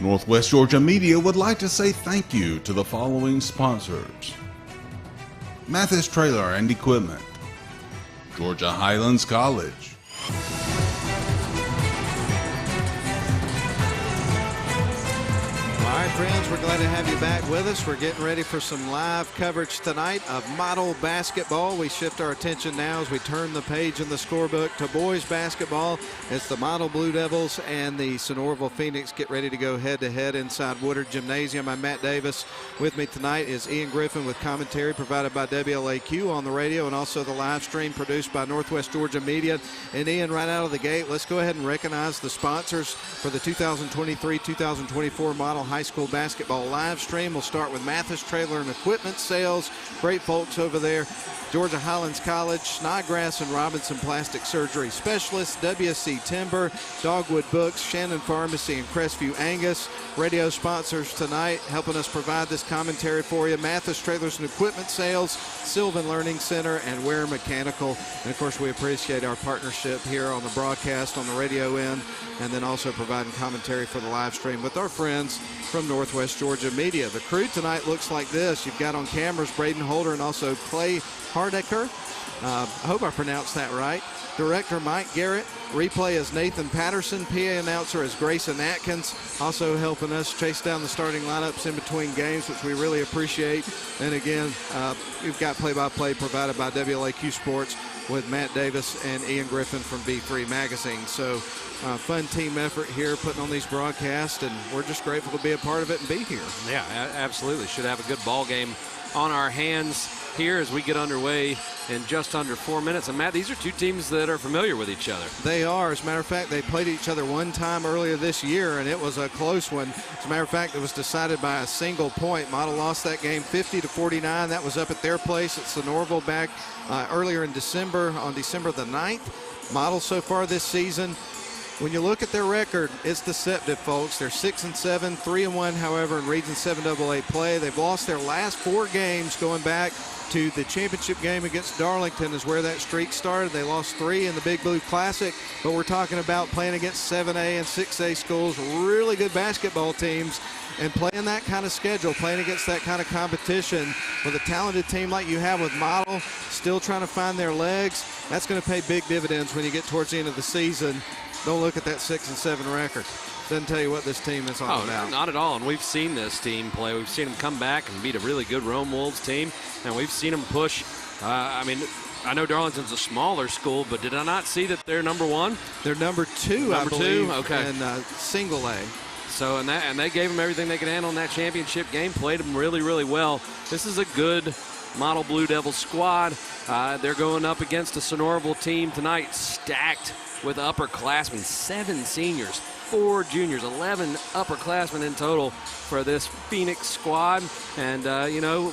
Northwest Georgia Media would like to say thank you to the following sponsors: Mathis Trailer and Equipment, Georgia Highlands College, All right, friends, we're glad to have you back with us. We're getting ready for some live coverage tonight of model basketball. We shift our attention now as we turn the page in the scorebook to boys basketball. It's the Model Blue Devils and the Sonoraville Phoenix get ready to go head-to-head inside Woodard Gymnasium. I'm Matt Davis. With me tonight is Ian Griffin with commentary provided by WLAQ on the radio and also the live stream produced by Northwest Georgia Media. And Ian, right out of the gate, let's go ahead and recognize the sponsors for the 2023-2024 Model High School basketball live stream. We'll start with Mathis Trailer and Equipment Sales. Great folks over there. Georgia Highlands College, Snodgrass and Robinson Plastic Surgery Specialists, WSC Timber, Dogwood Books, Shannon Pharmacy, and Crestview Angus. Radio sponsors tonight helping us provide this commentary for you: Mathis Trailers and Equipment Sales, Sylvan Learning Center, and Ware Mechanical. And of course, we appreciate our partnership here on the broadcast on the radio end, and then also providing commentary for the live stream with our friends from Northwest Georgia Media. The crew tonight looks like this. You've got on cameras Braden Holder and also Clay Hardecker. I hope I pronounced that right. Director Mike Garrett. Replay is Nathan Patterson. PA announcer is Grayson Atkins. Also helping us chase down the starting lineups in between games, which we really appreciate. And again, we've got play-by-play provided by WLAQ Sports with Matt Davis and Ian Griffin from B3 Magazine. So fun team effort here putting on these broadcasts, and we're just grateful to be a part of it and be here. Yeah, absolutely. Should have a good ball game on our hands here as we get underway in just under 4 minutes. And Matt, these are two teams that are familiar with each other. They are. As a matter of fact, they played each other one time earlier this year, and it was a close one. As a matter of fact, it was decided by a single point. Model lost that game 50-49. That was up at their place at Sonoraville back earlier in December, on December the 9th. Model so far this season, when you look at their record, it's deceptive, folks. They're 6-7, 3-1, however, in Region 7AA play. They've lost their last 4 games going back to the championship game against Darlington is where that streak started. They lost 3 in the Big Blue Classic, but we're talking about playing against 7A and 6A schools, really good basketball teams, and playing that kind of schedule, playing against that kind of competition with a talented team like you have with Model, still trying to find their legs. That's going to pay big dividends when you get towards the end of the season. Don't look at that 6-7 record. Doesn't tell you what this team is all about. Not at all. And we've seen this team play. We've seen them come back and beat a really good Rome Wolves team, and we've seen them push. I know Darlington's a smaller school, but did I not see that they're number 1? They're number 2, I believe, okay, in single A. So and they gave them everything they could handle in that championship game. Played them really, really well. This is a good Model Blue Devils squad. They're going up against a Sonoraville team tonight, stacked with upperclassmen, 7 seniors, 4 juniors, 11 upperclassmen in total for this Phoenix squad. And,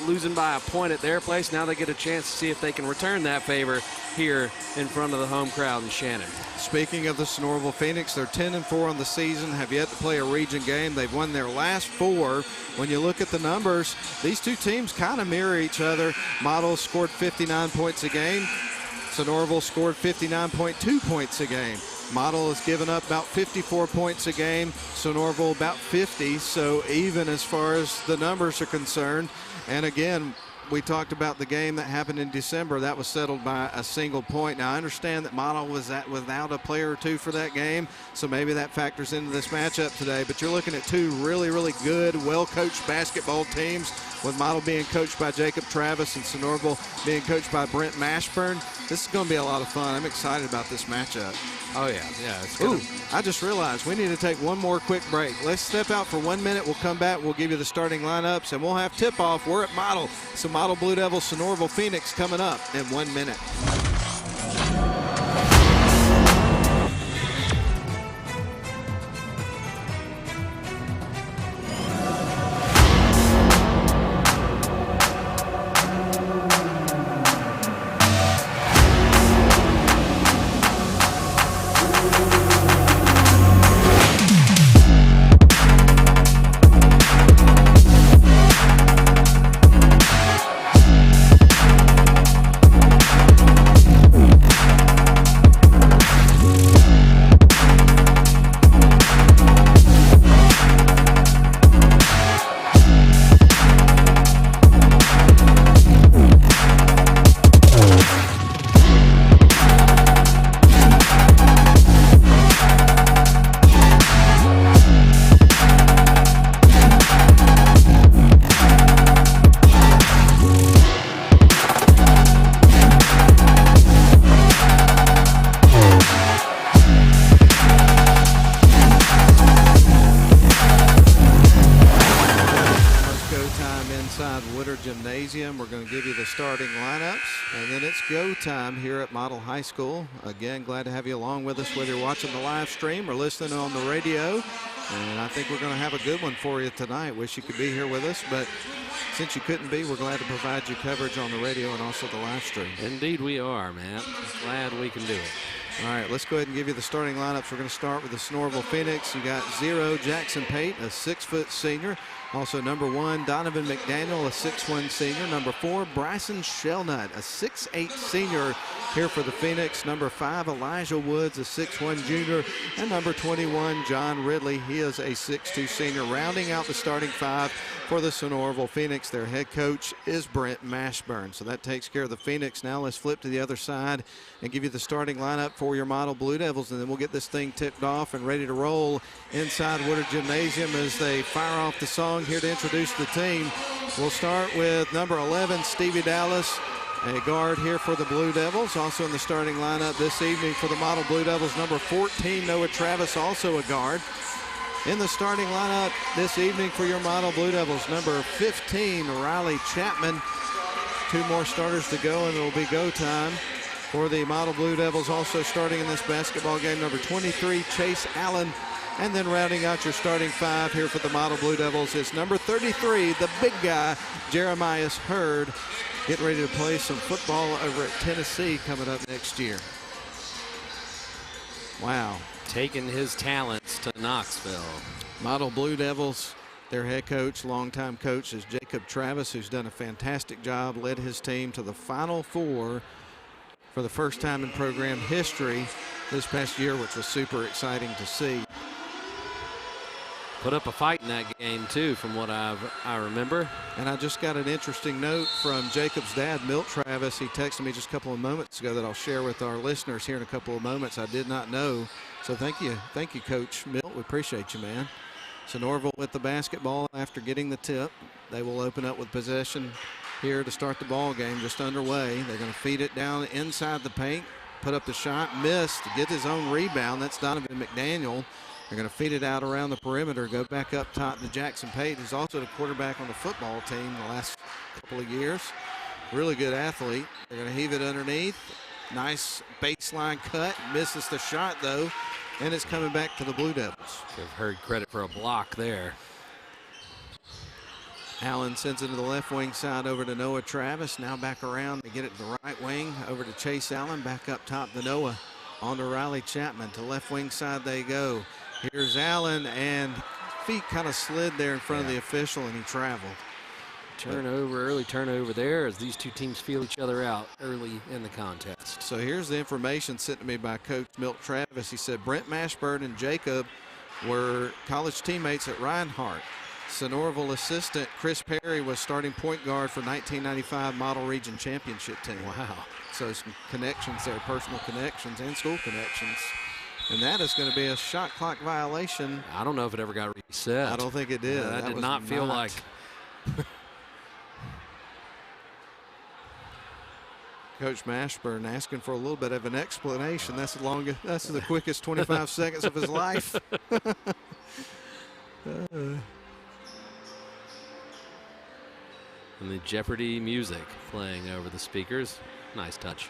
losing by a point at their place, now they get a chance to see if they can return that favor here in front of the home crowd in Shannon. Speaking of the Sonoraville Phoenix, they're 10-4 on the season, have yet to play a region game. They've won their last 4. When you look at the numbers, these two teams kind of mirror each other. Model scored 59 points a game. Sonoraville scored 59.2 points a game. Model has given up about 54 points a game. Sonoraville about 50, so even as far as the numbers are concerned. And again, we talked about the game that happened in December. That was settled by a single point. Now, I understand that Model was without a player or 2 for that game, so maybe that factors into this matchup today. But you're looking at 2 really, really good, well-coached basketball teams, with Model being coached by Jacob Travis and Sonoraville being coached by Brent Mashburn. This is going to be a lot of fun. I'm excited about this matchup. Oh, yeah. It's good. Ooh, I just realized we need to take one more quick break. Let's step out for 1 minute. We'll come back. We'll give you the starting lineups, and we'll have tip-off. We're at Model. So Model Blue Devils, Sonoraville Phoenix coming up in 1 minute. Gymnasium. We're going to give you the starting lineups, and then it's go time here at Model High School. Again, glad to have you along with us, whether you're watching the live stream or listening on the radio. And I think we're going to have a good one for you tonight. Wish you could be here with us, but since you couldn't be, we're glad to provide you coverage on the radio and also the live stream. Indeed we are, Matt. Glad we can do it. All right, let's go ahead and give you the starting lineups. We're going to start with the Sonoraville Phoenix. You got 0, Jackson Pate, a 6-foot senior. Also number 1, Donovan McDaniel, a 6'1 senior. Number 4, Bryson Shellnut, a 6'8 senior here for the Phoenix. Number 5, Elijah Woods, a 6'1 junior. And number 21, John Ridley, he is a 6'2 senior. Rounding out the starting 5 for the Sonoraville Phoenix, their head coach is Brent Mashburn. So that takes care of the Phoenix. Now let's flip to the other side and give you the starting lineup for your Model Blue Devils, and then we'll get this thing tipped off and ready to roll inside Woodard Gymnasium as they fire off the song here to introduce the team. We'll start with number 11, Stevie Dallas, a guard here for the Blue Devils. Also in the starting lineup this evening for the Model Blue Devils, number 14, Noah Travis, also a guard. In the starting lineup this evening for your Model Blue Devils, number 15, Riley Chapman. 2 more starters to go, and it'll be go time for the Model Blue Devils. Also starting in this basketball game, number 23, Chase Allen. And then rounding out your starting 5 here for the Model Blue Devils is number 33, the big guy, Jeremiah Hurd, getting ready to play some football over at Tennessee coming up next year. Wow. Taking his talents to Knoxville. Model Blue Devils, their head coach, longtime coach, is Jacob Travis, who's done a fantastic job, led his team to the Final Four for the first time in program history this past year, which was super exciting to see. Put up a fight in that game too, from what I remember. And I just got an interesting note from Jacob's dad, Milt Travis. He texted me just a couple of moments ago that I'll share with our listeners here in a couple of moments. I did not know. So thank you, Coach Milt. We appreciate you, man. Sonoraville with the basketball after getting the tip. They will open up with possession here to start the ball game, just underway. They're going to feed it down inside the paint, put up the shot, missed, get his own rebound. That's Donovan McDaniel. They're going to feed it out around the perimeter, go back up top to Jackson Pate, who's also the quarterback on the football team the last couple of years. Really good athlete. They're going to heave it underneath. Nice baseline cut. Misses the shot, though, and it's coming back to the Blue Devils. Give Hurd credit for a block there. Allen sends it to the left wing side over to Noah Travis. Now back around to get it to the right wing over to Chase Allen. Back up top to Noah. On to Riley Chapman. To left wing side they go. Here's Allen, and feet kind of slid there in front of the official, and he traveled. Early turnover there as these two teams feel each other out early in the contest. So here's the information sent to me by Coach Milt Travis. He said Brent Mashburn and Jacob were college teammates at Reinhardt. Sonoraville assistant Chris Perry was starting point guard for 1995 Model Region Championship team. Wow. So some connections there, personal connections and school connections. And that is going to be a shot clock violation. I don't know if it ever got reset. I don't think it did. That did not feel like. Coach Mashburn asking for a little bit of an explanation. That's the quickest 25 seconds of his life. And the Jeopardy music playing over the speakers. Nice touch.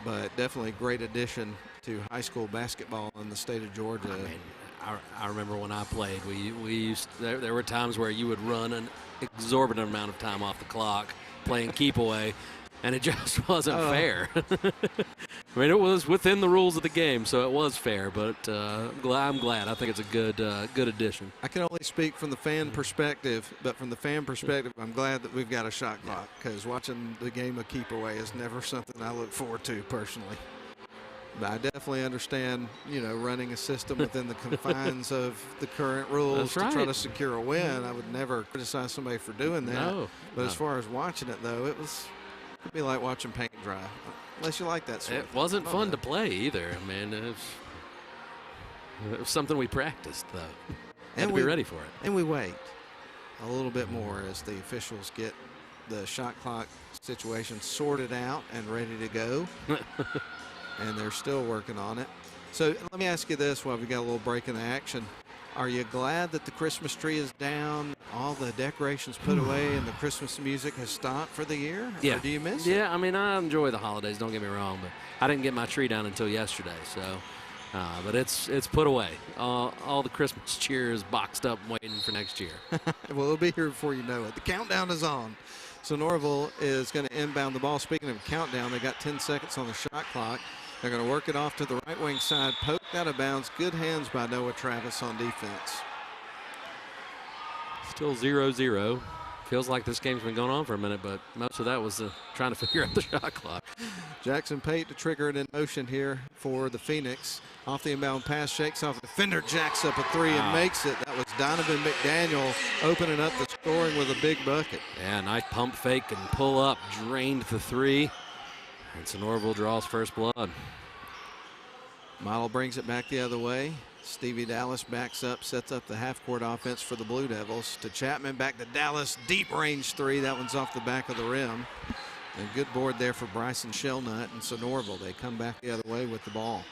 But definitely a great addition to high school basketball in the state of Georgia. I mean, I remember when I played, we used there were times where you would run an exorbitant amount of time off the clock playing keep away, and it just wasn't fair. I mean, it was within the rules of the game, so it was fair. But I'm glad. I think it's a good addition. I can only speak from the fan perspective, but from the fan perspective, I'm glad that we've got a shot clock, because watching the game of keep away is never something I look forward to personally. But I definitely understand, running a system within the confines of the current rules to try to secure a win. I would never criticize somebody for doing that. No. But as far as watching it, though, it'd be like watching paint dry, unless you like that sort of It thing. wasn't fun to play either. I mean, it was something we practiced, though. Had to be ready for it. And we wait a little bit more as the officials get the shot clock situation sorted out and ready to go. And they're still working on it. So let me ask you this while we got a little break in the action. Are you glad that the Christmas tree is down, all the decorations put away, and the Christmas music has stopped for the year? Yeah. Or do you miss it? Yeah, I mean, I enjoy the holidays, don't get me wrong, but I didn't get my tree down until yesterday, so. But it's put away. All the Christmas cheer is boxed up and waiting for next year. Well, it'll be here before you know it. The countdown is on. Sonoraville is going to inbound the ball. Speaking of countdown, they got 10 seconds on the shot clock. They're going to work it off to the right wing side, poked out of bounds. Good hands by Noah Travis on defense. Still 0-0. Feels like this game's been going on for a minute, but most of that was trying to figure out the shot clock. Jackson Pate to trigger it in motion here for the Phoenix. Off the inbound pass, shakes off. Defender jacks up a three and makes it. That was Donovan McDaniel opening up the scoring with a big bucket. Yeah, nice pump fake and pull up, drained the three. And Sonoraville draws first blood. Model brings it back the other way. Stevie Dallas backs up, sets up the half-court offense for the Blue Devils. To Chapman, back to Dallas, deep range three. That one's off the back of the rim. And good board there for Bryson Shellnut and Sonoraville. They come back the other way with the ball.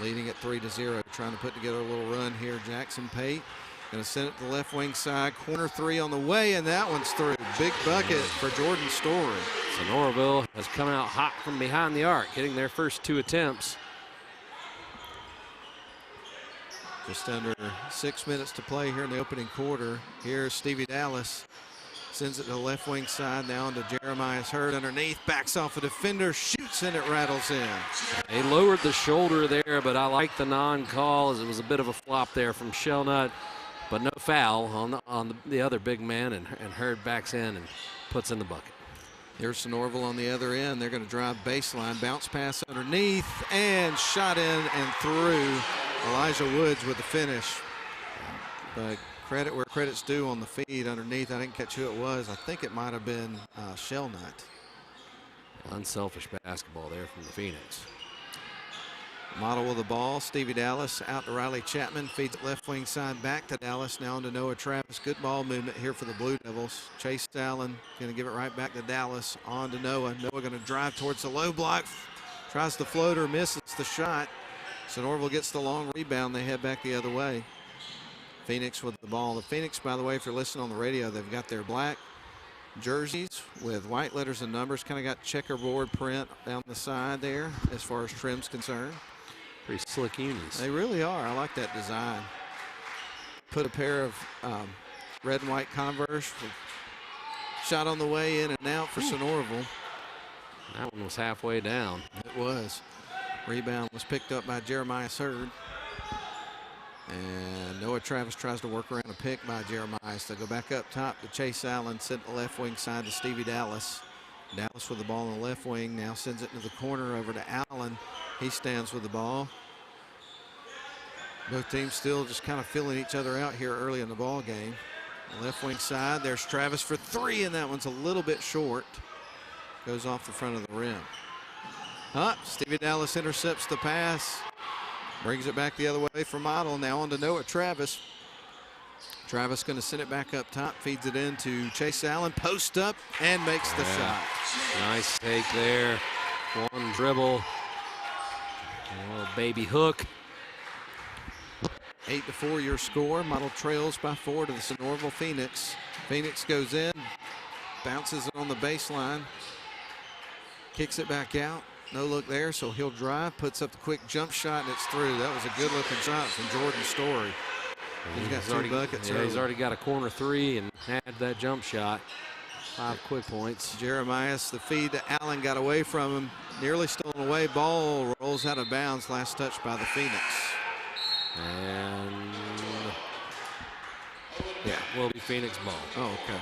Leading at 3-0, trying to put together a little run here. Jackson Pate going to send it to the left wing side. Corner three on the way, and that one's through. Big bucket for Jordan Story. Sonoraville has come out hot from behind the arc, hitting their first 2 attempts. Just under 6 minutes to play here in the opening quarter. Here's Stevie Dallas. Sends it to the left wing side, now into Jeremiah's Hurd underneath. Backs off a defender, shoots, and it rattles in. They lowered the shoulder there, but I like the non-call as it was a bit of a flop there from Shellnut. But no foul on the other big man, and Hurd backs in and puts in the bucket. Here's Sonoraville on the other end. They're going to drive baseline, bounce pass underneath, and shot in and through. Elijah Woods with the finish. But credit where credit's due on the feed underneath. I didn't catch who it was. I think it might have been Shellnut. Unselfish basketball there from the Phoenix. Model with the ball. Stevie Dallas out to Riley Chapman. Feeds it left wing side back to Dallas. Now into Noah Travis. Good ball movement here for the Blue Devils. Chase Allen going to give it right back to Dallas. On to Noah. Noah going to drive towards the low block. Tries the floater. Misses the shot. Sonoraville gets the long rebound. They head back the other way. Phoenix with the ball. The Phoenix, by the way, if you're listening on the radio, they've got their black jerseys with white letters and numbers. Kind of got checkerboard print down the side there as far as trim's concerned. Pretty slick unis. They really are. I like that design. Put a pair of red and white Converse. Shot on the way in and out for Sonoraville. That one was halfway down. It was. Rebound was picked up by Jeremiah Hurd. And Noah Travis tries to work around a pick by Jeremiah. So they go back up top to Chase Allen, sent the left wing side to Stevie Dallas. Dallas with the ball on the left wing, now sends it into the corner over to Allen. He stands with the ball. Both teams still just kind of feeling each other out here early in the ball game. Left wing side, there's Travis for three, and that one's a little bit short. Goes off the front of the rim. Stevie Dallas intercepts the pass. Brings it back the other way for Model. Now on to Noah Travis. Travis going to send it back up top. Feeds it into Chase Allen. Post up and makes the shot. Nice take there. One dribble. A little baby hook. 8-4 your score. Model trails by 4 to the Sonoraville Phoenix. Phoenix goes in. Bounces it on the baseline. Kicks it back out. No look there, so he'll drive, puts up the quick jump shot, and it's through. That was a good-looking shot from Jordan Story. He's got 2 buckets. Yeah, he's already got a corner three and had that jump shot. 5 quick points. Jeremiah, the feed to Allen, got away from him. Nearly stolen away. Ball rolls out of bounds. Last touch by the Phoenix. And yeah, will be Phoenix ball. Oh, okay.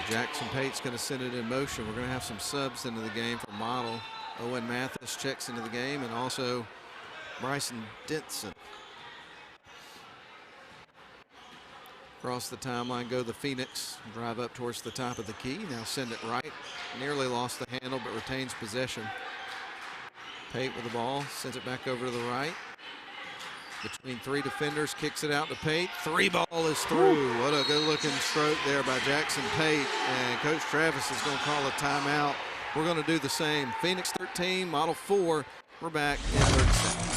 Jackson Pate's going to send it in motion. We're going to have some subs into the game for Model. Owen Mathis checks into the game, and also Bryson Denson. Across the timeline go the Phoenix. Drive up towards the top of the key. Now send it right. Nearly lost the handle, but retains possession. Pate with the ball. Sends it back over to the right. between three defenders, kicks it out to Pate. Three ball is through. What a good-looking stroke there by Jackson Pate. And Coach Travis is going to call a timeout. We're going to do the same. Phoenix 13, Model 4. We're back in 30 seconds.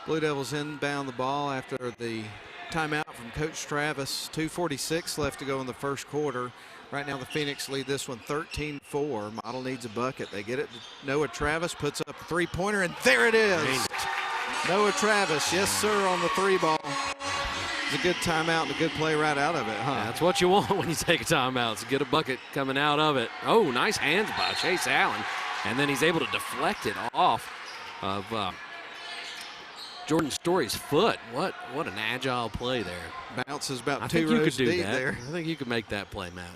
Blue Devils inbound the ball after the timeout from Coach Travis. 2:46 left to go in the first quarter. Right now the Phoenix lead this one 13-4. Model needs a bucket. They get it to Noah Travis, puts up a three-pointer, and there it is. Noah Travis, yes sir, on the three ball. It's a good timeout and a good play right out of it, huh? That's what you want when you take a timeout, is get a bucket coming out of it. Oh, nice hands by Chase Allen. And then he's able to deflect it off of Jordan Story's foot. What an agile play there. Bounces about 2 rows deep there. I think you could make that play, Matt.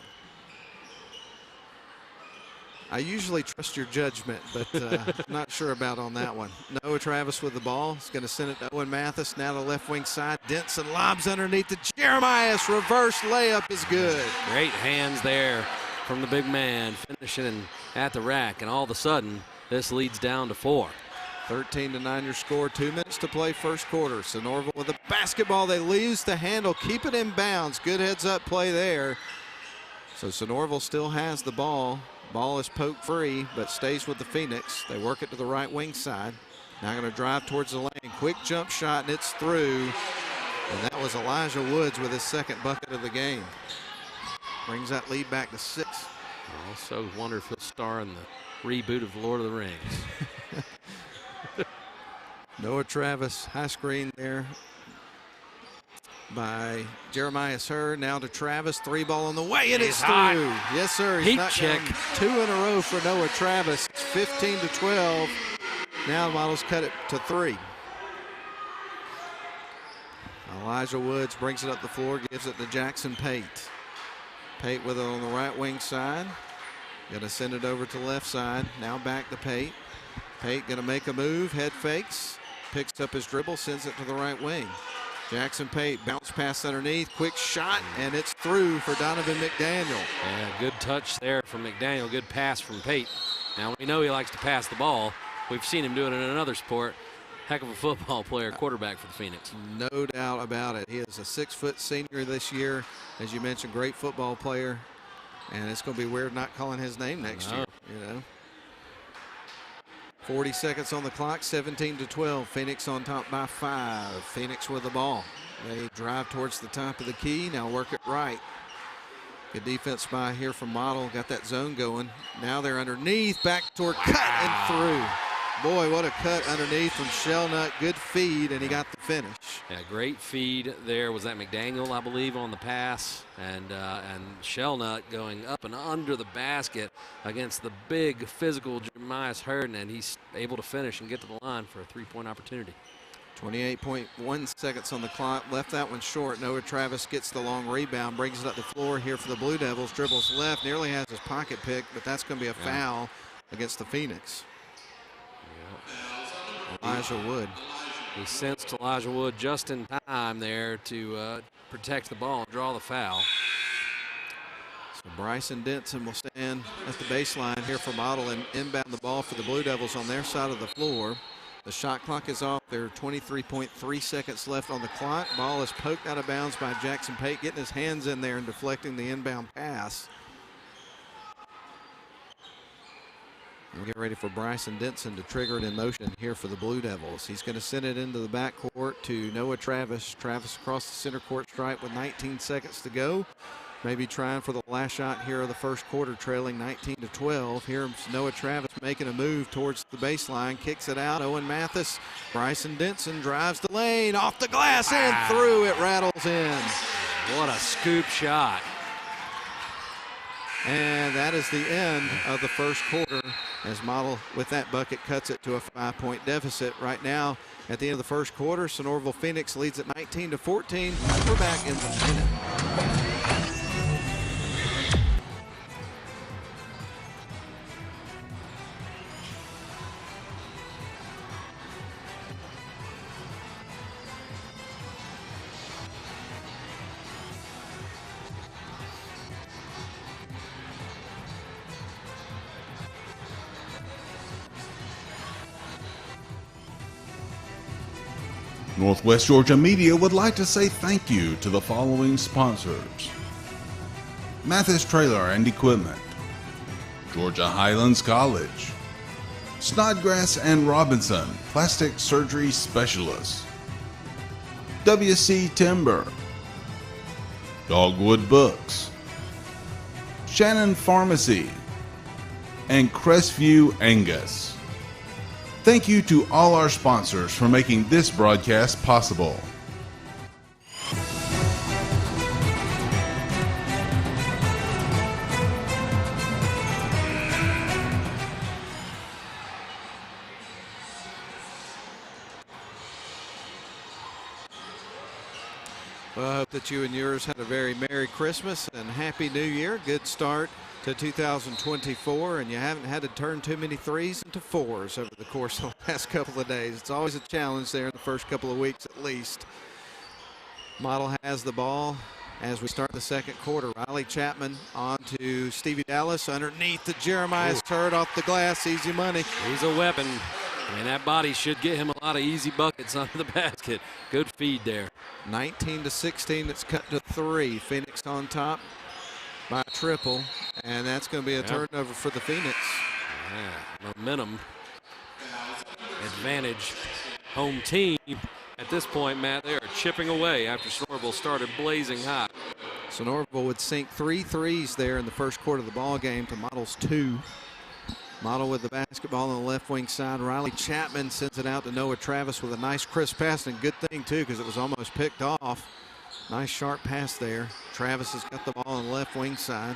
I usually trust your judgment, but not sure about on that one. Noah Travis with the ball. He's going to send it to Owen Mathis. Now to the left wing side. Denson lobs underneath the Jeremias. Reverse layup is good. Great hands there from the big man, finishing at the rack. And all of a sudden, this leads down to 4. 13-9 your score. 2 minutes to play first quarter. Sonoraville with the basketball. They lose the handle. Keep it in bounds. Good heads-up play there. So Sonoraville still has the ball. Ball is poked free, but stays with the Phoenix. They work it to the right wing side. Now going to drive towards the lane. Quick jump shot, and it's through. And that was Elijah Woods with his second bucket of the game. Brings that lead back to 6. I also wonder if he'll star in the reboot of Lord of the Rings. Noah Travis, high screen there by Jeremiah Hurd. Now to Travis, three ball on the way, and it's through. Yes, sir. He's Heat check. 2 in a row for Noah Travis. It's 15-12. Now the Models cut it to 3. Elijah Woods brings it up the floor, gives it to Jackson Pate. Pate with it on the right wing side. Gonna send it over to the left side. Now back to Pate. Pate gonna make a move, head fakes, picks up his dribble, sends it to the right wing. Jackson Pate, bounce pass underneath, quick shot, and it's through for Donovan McDaniel. Yeah, good touch there from McDaniel, good pass from Pate. Now we know he likes to pass the ball. We've seen him do it in another sport. Heck of a football player, quarterback for the Phoenix. No doubt about it. He is a 6-foot senior this year. As you mentioned, great football player. And it's going to be weird not calling his name next year, you know. 40 seconds on the clock, 17-12. Phoenix on top by 5. Phoenix with the ball. They drive towards the top of the key. Now work it right. Good defense by here from Model. Got that zone going. Now they're underneath. Backdoor cut and through. Boy, what a cut underneath from Shellnut. Good feed, and he got the finish. Yeah, great feed there. Was that McDaniel, I believe, on the pass? And Shellnut going up and under the basket against the big physical Jeremiah Hurd, and he's able to finish and get to the line for a three-point opportunity. 28.1 seconds on the clock. Left that one short. Noah Travis gets the long rebound, brings it up the floor here for the Blue Devils. Dribbles left, nearly has his pocket picked, but that's going to be a foul against the Phoenix. Elijah Wood. He sensed Elijah Wood just in time there to protect the ball and draw the foul. So Bryson Denson will stand at the baseline here for Model and inbound the ball for the Blue Devils on their side of the floor. The shot clock is off. There are 23.3 seconds left on the clock. Ball is poked out of bounds by Jackson Pate, getting his hands in there and deflecting the inbound pass. We'll get ready for Bryson Denson to trigger it in motion here for the Blue Devils. He's going to send it into the backcourt to Noah Travis. Travis across the center court stripe with 19 seconds to go. Maybe trying for the last shot here of the first quarter, trailing 19-12. Here's Noah Travis making a move towards the baseline, kicks it out. Owen Mathis, Bryson Denson drives the lane, off the glass and through. It rattles in. What a scoop shot. And that is the end of the first quarter, as Model with that bucket cuts it to a 5-point deficit. Right now, at the end of the first quarter, Sonoraville Phoenix leads at 19-14. We're back in the minute. Northwest Georgia Media would like to say thank you to the following sponsors: Mathis Trailer and Equipment, Georgia Highlands College, Snodgrass and Robinson, Plastic Surgery Specialists, WC Timber, Dogwood Books, Shannon Pharmacy, and Crestview Angus. Thank you to all our sponsors for making this broadcast possible. Well, I hope that you and yours had a very Merry Christmas and Happy New Year. Good start to 2024, and you haven't had to turn too many threes into fours over the course of the last couple of days. It's always a challenge there in the first couple of weeks at least. Model has the ball as we start the second quarter. Riley Chapman on to Stevie Dallas underneath the Jeremiah's turret off the glass. Easy money. He's a weapon. And that body should get him a lot of easy buckets under the basket. Good feed there. 19-16. It's cut to 3. Phoenix on top by a triple, and that's going to be a turnover for the Phoenix. Yeah, momentum advantage home team. At this point, Matt, they are chipping away after Sonoraville started blazing hot. Sonoraville would sink 3 threes there in the first quarter of the ball game to Model's 2. Model with the basketball on the left wing side. Riley Chapman sends it out to Noah Travis with a nice crisp pass, and good thing too, because it was almost picked off. Nice sharp pass there. Travis has got the ball on the left wing side.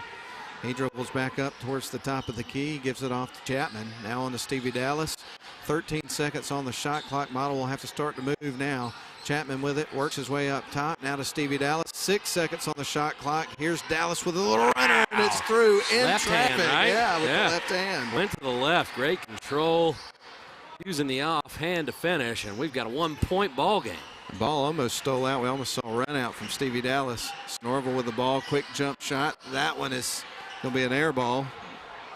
He dribbles back up towards the top of the key, gives it off to Chapman. Now on to Stevie Dallas. 13 seconds on the shot clock. Model will have to start to move now. Chapman with it, works his way up top. Now to Stevie Dallas. 6 seconds on the shot clock. Here's Dallas with a little runner, and it's through in left traffic. Hand, right? Yeah, with the left hand. Went to the left. Great control. Using the offhand to finish, and we've got a 1-point ball game. The ball almost stole out. We almost saw a run out from Stevie Dallas. Sonoraville with the ball, quick jump shot. That one is going to be an air ball,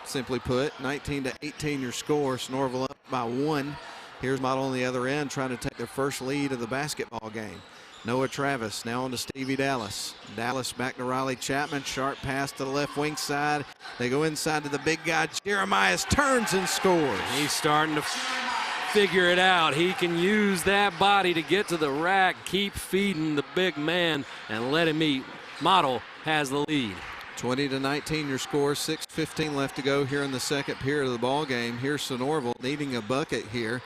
simply put. 19-18 your score. Sonoraville up by 1. Here's Model on the other end trying to take their first lead of the basketball game. Noah Travis now on to Stevie Dallas. Dallas back to Riley Chapman. Sharp pass to the left wing side. They go inside to the big guy. Jeremiah turns and scores. He's starting to figure it out. He can use that body to get to the rack, keep feeding the big man, and let him eat. Model has the lead. 20-19 your score. 6:15 left to go here in the second period of the ball game. Here's Sonoraville needing a bucket here.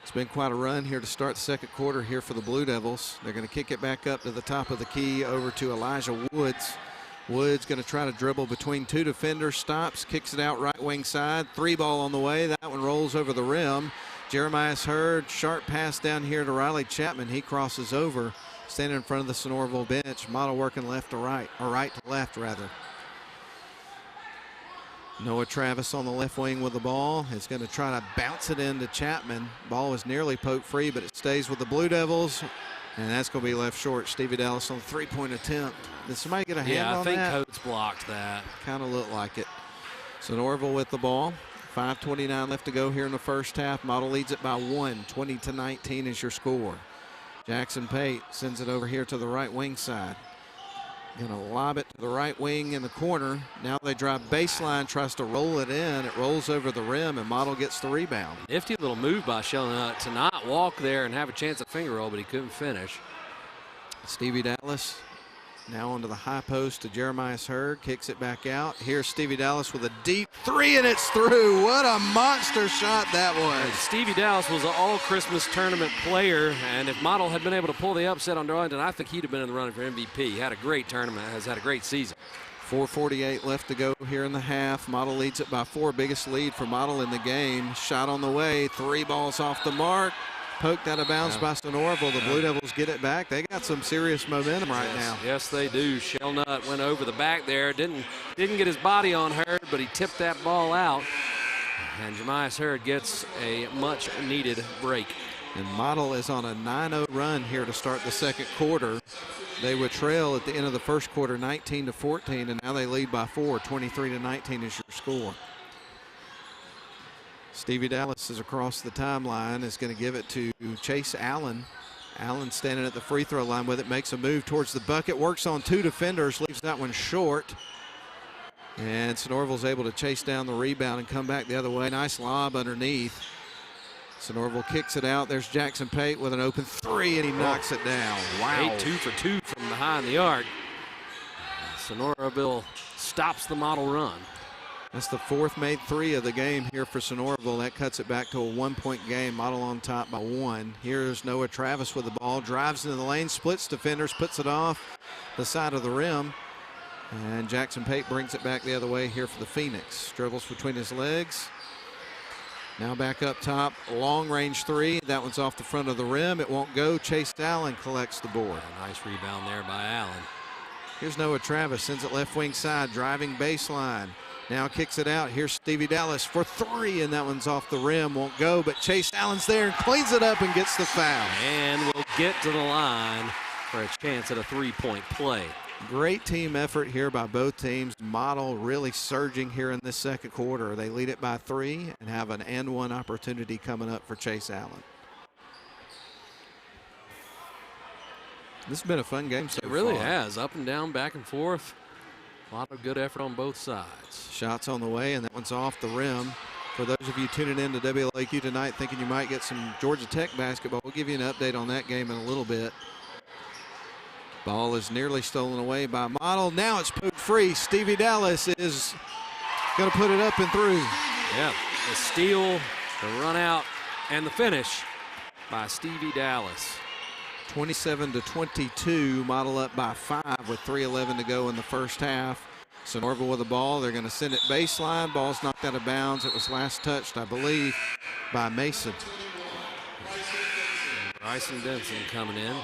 It's been quite a run here to start the second quarter here for the Blue Devils. They're going to kick it back up to the top of the key over to Elijah Woods. Woods going to try to dribble between 2 defenders, stops, kicks it out right wing side. 3 ball on the way. That one rolls over the rim. Jeremiah's heard. Sharp pass down here to Riley Chapman. He crosses over, standing in front of the Sonoraville bench. Model working left to right, or right to left rather. Noah Travis on the left wing with the ball is going to try to bounce it into Chapman. Ball was nearly poked free, but it stays with the Blue Devils, and that's going to be left short. Stevie Dallas on the 3-point attempt. Did somebody get a hand on that? Yeah, I think Coates blocked that. Kind of looked like it. Sonoraville with the ball. 5:29 left to go here in the first half. Model leads it by 1. 20-19 is your score. Jackson Pate sends it over here to the right wing side. Going to lob it to the right wing in the corner. Now they drive baseline, tries to roll it in. It rolls over the rim, and Model gets the rebound. Nifty little move by Sheldon to not walk there and have a chance at finger roll, but he couldn't finish. Stevie Dallas now onto the high post to Jeremiah Hurd. Kicks it back out. Here's Stevie Dallas with a deep 3, and it's through. What a monster shot that was. Stevie Dallas was an all-Christmas tournament player, and if Model had been able to pull the upset on Darlington, I think he'd have been in the running for MVP. He had a great tournament, has had a great season. 4:48 left to go here in the half. Model leads it by 4. Biggest lead for Model in the game. Shot on the way. 3 balls off the mark. Poked out of bounds by Sonoraville. The Blue Devils get it back. They got some serious momentum right now. Yes, they do. Shellnut went over the back there. Didn't get his body on Hurd, but he tipped that ball out. And Jemias Hurd gets a much-needed break. And Model is on a 9-0 run here to start the second quarter. They would trail at the end of the first quarter 19-14, and now they lead by 4. 23-19 is your score. Stevie Dallas is across the timeline, is going to give it to Chase Allen. Allen standing at the free throw line with it, makes a move towards the bucket, works on 2 defenders, leaves that one short. And Sonoraville's able to chase down the rebound and come back the other way. Nice lob underneath. Sonoraville kicks it out. There's Jackson Pate with an open 3, and he knocks it down. Wow. 8 2 for 2 from behind the arc. Sonoraville stops the Model run. That's the 4th made 3 of the game here for Sonoraville. That cuts it back to a 1-point game. Model on top by 1. Here's Noah Travis with the ball. Drives into the lane, splits defenders, puts it off the side of the rim. And Jackson Pate brings it back the other way here for the Phoenix. Dribbles between his legs. Now back up top, long range 3. That one's off the front of the rim. It won't go. Chase Allen collects the board. A nice rebound there by Allen. Here's Noah Travis, sends it left wing side, driving baseline. Now kicks it out. Here's Stevie Dallas for 3, and that one's off the rim. Won't go, but Chase Allen's there and cleans it up and gets the foul. And we'll get to the line for a chance at a 3-point play. Great team effort here by both teams. Model really surging here in this second quarter. They lead it by 3 and have an and-one opportunity coming up for Chase Allen. This has been a fun game so far. It really has. Up and down, back and forth. A lot of good effort on both sides. Shots on the way, and that one's off the rim. For those of you tuning in to WLAQ tonight thinking you might get some Georgia Tech basketball, we'll give you an update on that game in a little bit. Ball is nearly stolen away by Model. Now it's poked free. Stevie Dallas is going to put it up and through. Yeah, the steal, the run out, and the finish by Stevie Dallas. 27-22, Model up by 5 with 3:11 to go in the first half. Sonoraville with the ball. They're going to send it baseline. Ball's knocked out of bounds. It was last touched, I believe, by Mason. Bryson Denson coming in.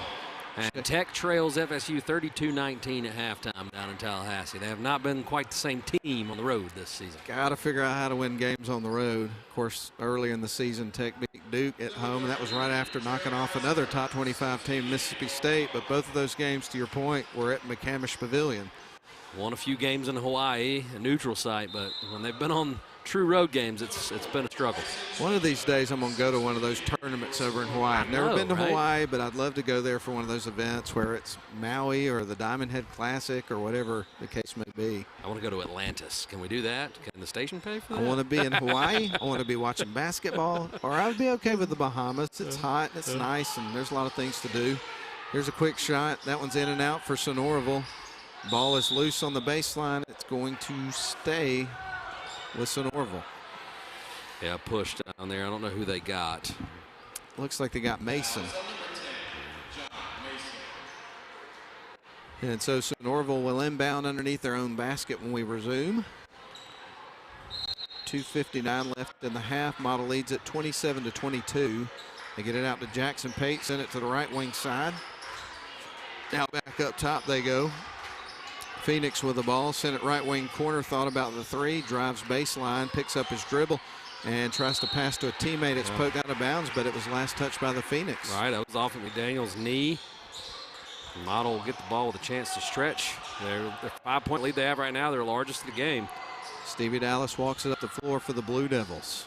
And Tech trails FSU 32-19 at halftime down in Tallahassee. They have not been quite the same team on the road this season. Got to figure out how to win games on the road. Of course, earlier in the season, Tech beat Duke at home, and that was right after knocking off another top 25 team, Mississippi State. But both of those games, to your point, were at McCamish Pavilion. Won a few games in Hawaii, a neutral site, but when they've been on true road games, it's been a struggle. One of these days, I'm going to go to one of those tournaments over in Hawaii. I've never been to Hawaii, but I'd love to go there for one of those events where it's Maui or the Diamond Head Classic or whatever the case may be. I want to go to Atlantis. Can we do that? Can the station pay for that? I want to be in Hawaii. I want to be watching basketball, or I would be okay with the Bahamas. It's hot and it's nice, and there's a lot of things to do. Here's a quick shot. That one's in and out for Sonoraville. Ball is loose on the baseline. It's going to stay with Sonoraville. Yeah, pushed down there. I don't know who they got. Looks like they got Mason. And so Sonoraville will inbound underneath their own basket when we resume. 2:59 left in the half. Model leads it 27-22. They get it out to Jackson Pate, send it to the right wing side. Now back up top they go. Phoenix with the ball, sent it right wing corner, thought about the 3, drives baseline, picks up his dribble, and tries to pass to a teammate. It's poked out of bounds, but it was last touched by the Phoenix. Right, that was off of McDaniel's knee. Model will get the ball with a chance to stretch. Their 5-point lead they have right now, their largest of the game. Stevie Dallas walks it up the floor for the Blue Devils.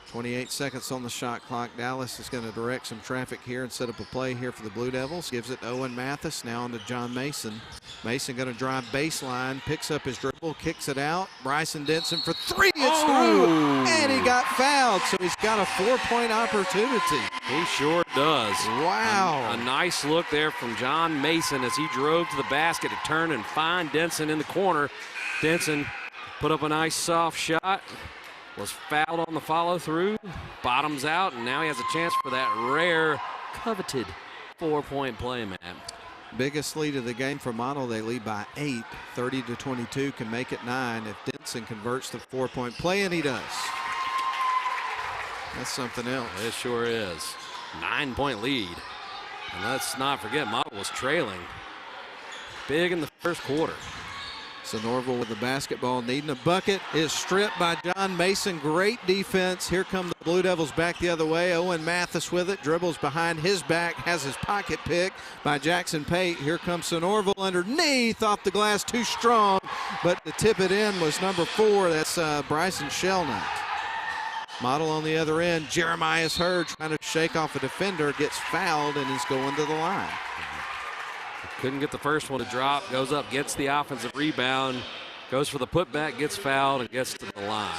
28 seconds on the shot clock. Dallas is going to direct some traffic here and set up a play here for the Blue Devils. Gives it to Owen Mathis, now on to John Mason. Mason going to drive baseline, picks up his dribble, kicks it out. Bryson Denson for 3, it's through, and he got fouled, so he's got a 4-point opportunity. He sure does. Wow. A nice look there from John Mason as he drove to the basket to turn and find Denson in the corner. Denson put up a nice soft shot. Was fouled on the follow-through, bottoms out, and now he has a chance for that rare, coveted 4-point play, man. Biggest lead of the game for Model. They lead by 8, 30-22, can make it 9 if Denson converts the 4-point play, and he does. That's something else. It sure is. 9-point lead. And let's not forget, Model was trailing big in the first quarter. Sonoraville with the basketball, needing a bucket, is stripped by John Mason. Great defense. Here come the Blue Devils back the other way. Owen Mathis with it, dribbles behind his back, has his pocket picked by Jackson Pate. Here comes Sonoraville underneath, off the glass, too strong, but to tip it in was number 4. That's Bryson Shellnut. Model on the other end, Jeremiah's Hurd trying to shake off a defender, gets fouled, and is going to the line. Couldn't get the first one to drop, goes up, gets the offensive rebound, goes for the putback, gets fouled, and gets to the line.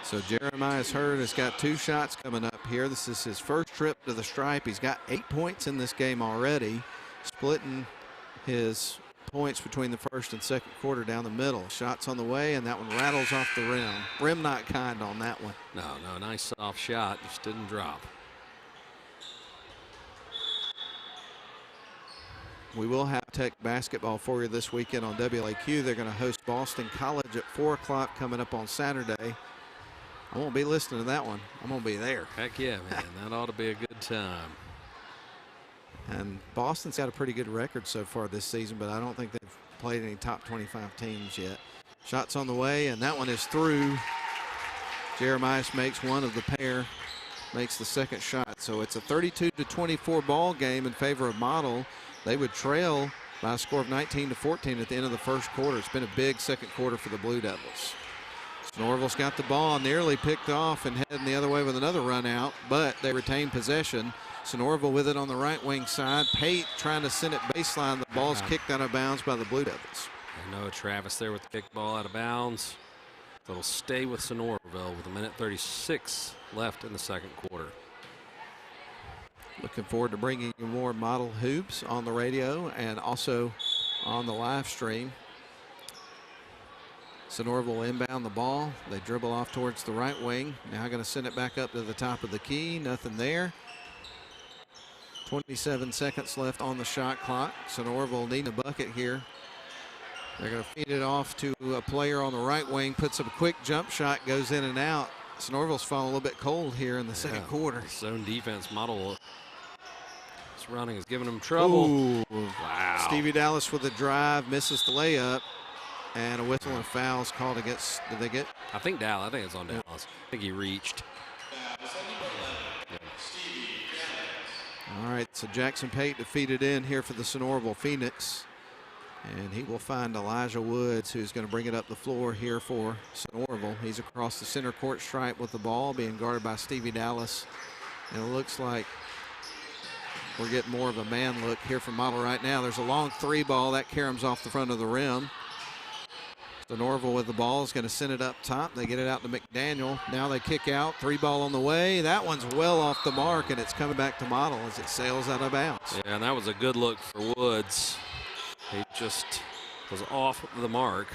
So Jeremiah's Hurd has got 2 shots coming up here. This is his first trip to the stripe. He's got 8 points in this game already, splitting his points between the first and second quarter down the middle. Shots on the way, and that one rattles off the rim. Rim not kind on that one. No, nice soft shot, just didn't drop. We will have Tech basketball for you this weekend on WLAQ. They're going to host Boston College at 4 o'clock coming up on Saturday. I won't be listening to that one. I'm going to be there. Heck yeah, man. That ought to be a good time. And Boston's got a pretty good record so far this season, but I don't think they've played any top 25 teams yet. Shots on the way, and that one is through. Jeremiah makes one of the pair, makes the second shot. So it's a 32-24 ball game in favor of Model. They would trail by a score of 19-14 at the end of the first quarter. It's been a big second quarter for the Blue Devils. Sonoraville's got the ball, nearly picked off and heading the other way with another run out, but they retain possession. Sonoraville with it on the right wing side. Pate trying to send it baseline. The ball's kicked out of bounds by the Blue Devils. Noah Travis there with the kick ball out of bounds. It'll stay with Sonoraville with 1:36 left in the second quarter. Looking forward to bringing you more Model hoops on the radio and also on the live stream. Sonoraville inbound the ball. They dribble off towards the right wing. Now going to send it back up to the top of the key. Nothing there. 27 seconds left on the shot clock. Sonoraville needing a bucket here. They're going to feed it off to a player on the right wing. Puts up a quick jump shot, goes in and out. Sonoraville's falling a little bit cold here in the second quarter. Zone defense. Model running is giving them trouble. Ooh. Wow. Stevie Dallas with a drive, misses the layup, and a whistle and a foul is called against. Did they get? I think Dallas. I think it's on Dallas. I think he reached. All right, so Jackson Pate defeated in here for the Sonoraville Phoenix, and he will find Elijah Woods, who's going to bring it up the floor here for Sonoraville. He's across the center court stripe with the ball, being guarded by Stevie Dallas, and it looks like we're getting more of a man look here from Model right now. There's a long 3 ball. That caroms off the front of the rim. Sonoraville with the ball is going to send it up top. They get it out to McDaniel. Now they kick out. 3 ball on the way. That one's well off the mark, and it's coming back to Model as it sails out of bounds. Yeah, and that was a good look for Woods. He just was off the mark.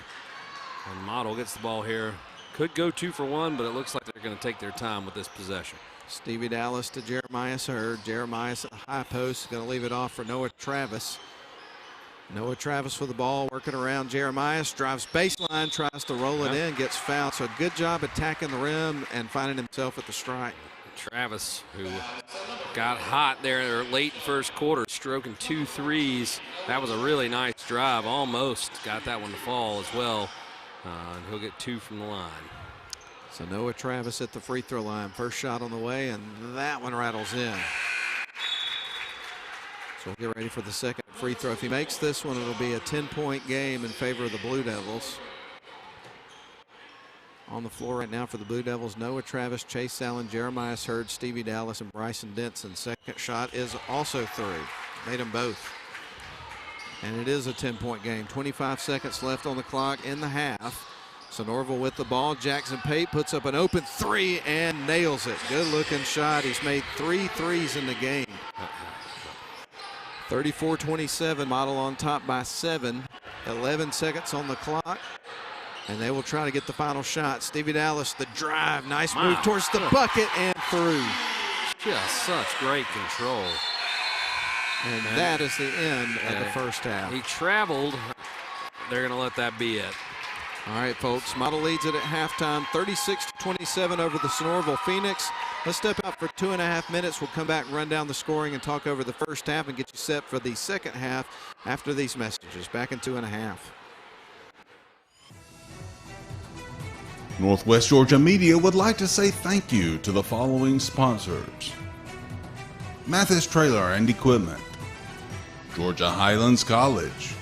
And Model gets the ball here. Could go 2 for 1, but it looks like they're going to take their time with this possession. Stevie Dallas to Jeremiah's Hurd. Jeremiah's at the high post, going to leave it off for Noah Travis. Noah Travis with the ball, working around Jeremiah, drives baseline, tries to roll it in, gets fouled. So good job attacking the rim and finding himself at the stripe. Travis, who got hot there late first quarter, stroking 2 threes. That was a really nice drive. Almost got that one to fall as well. And he'll get 2 from the line. So Noah Travis at the free throw line. First shot on the way, and that one rattles in. So we'll get ready for the second free throw. If he makes this one, it'll be a 10-point game in favor of the Blue Devils. On the floor right now for the Blue Devils, Noah Travis, Chase Allen, Jeremiah Hurd, Stevie Dallas, and Bryson Denson. Second shot is also 3. Made them both. And it is a 10-point game. 25 seconds left on the clock in the half. Sonoraville with the ball. Jackson Pate puts up an open 3 and nails it. Good looking shot. He's made 3 threes in the game. 34-27, Model on top by 7. 11 seconds on the clock. And they will try to get the final shot. Stevie Dallas, the drive. Nice move towards the bucket and through. Just such great control. And that is the end of the first half. He traveled. They're going to let that be it. All right, folks, Model leads it at halftime, 36-27 over the Sonoraville Phoenix. Let's step out for 2.5 minutes. We'll come back and run down the scoring and talk over the first half and get you set for the second half after these messages. Back in 2.5. Northwest Georgia Media would like to say thank you to the following sponsors: Mathis Trailer and Equipment, Georgia Highlands College,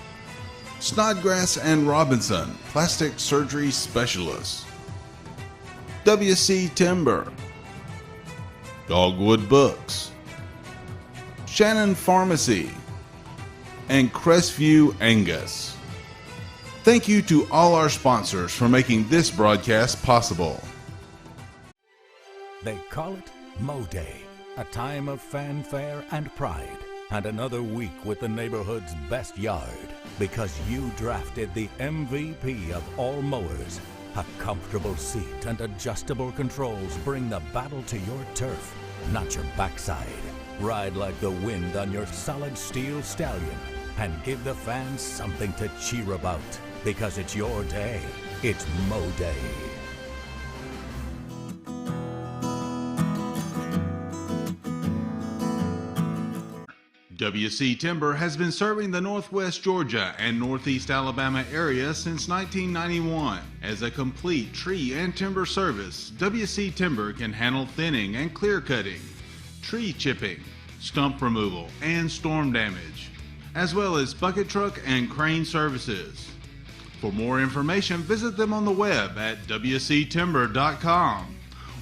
Snodgrass and Robinson, Plastic Surgery Specialists, WC Timber, Dogwood Books, Shannon Pharmacy, and Crestview Angus. Thank you to all our sponsors for making this broadcast possible. They call it Mo Day, a time of fanfare and pride, and another week with the neighborhood's best yard, because you drafted the MVP of all mowers. A comfortable seat and adjustable controls bring the battle to your turf, not your backside. Ride like the wind on your solid steel stallion and give the fans something to cheer about, because it's your day. It's Mo Day. WC Timber has been serving the Northwest Georgia and Northeast Alabama area since 1991. As a complete tree and timber service, WC Timber can handle thinning and clear cutting, tree chipping, stump removal, and storm damage, as well as bucket truck and crane services. For more information, visit them on the web at wctimber.com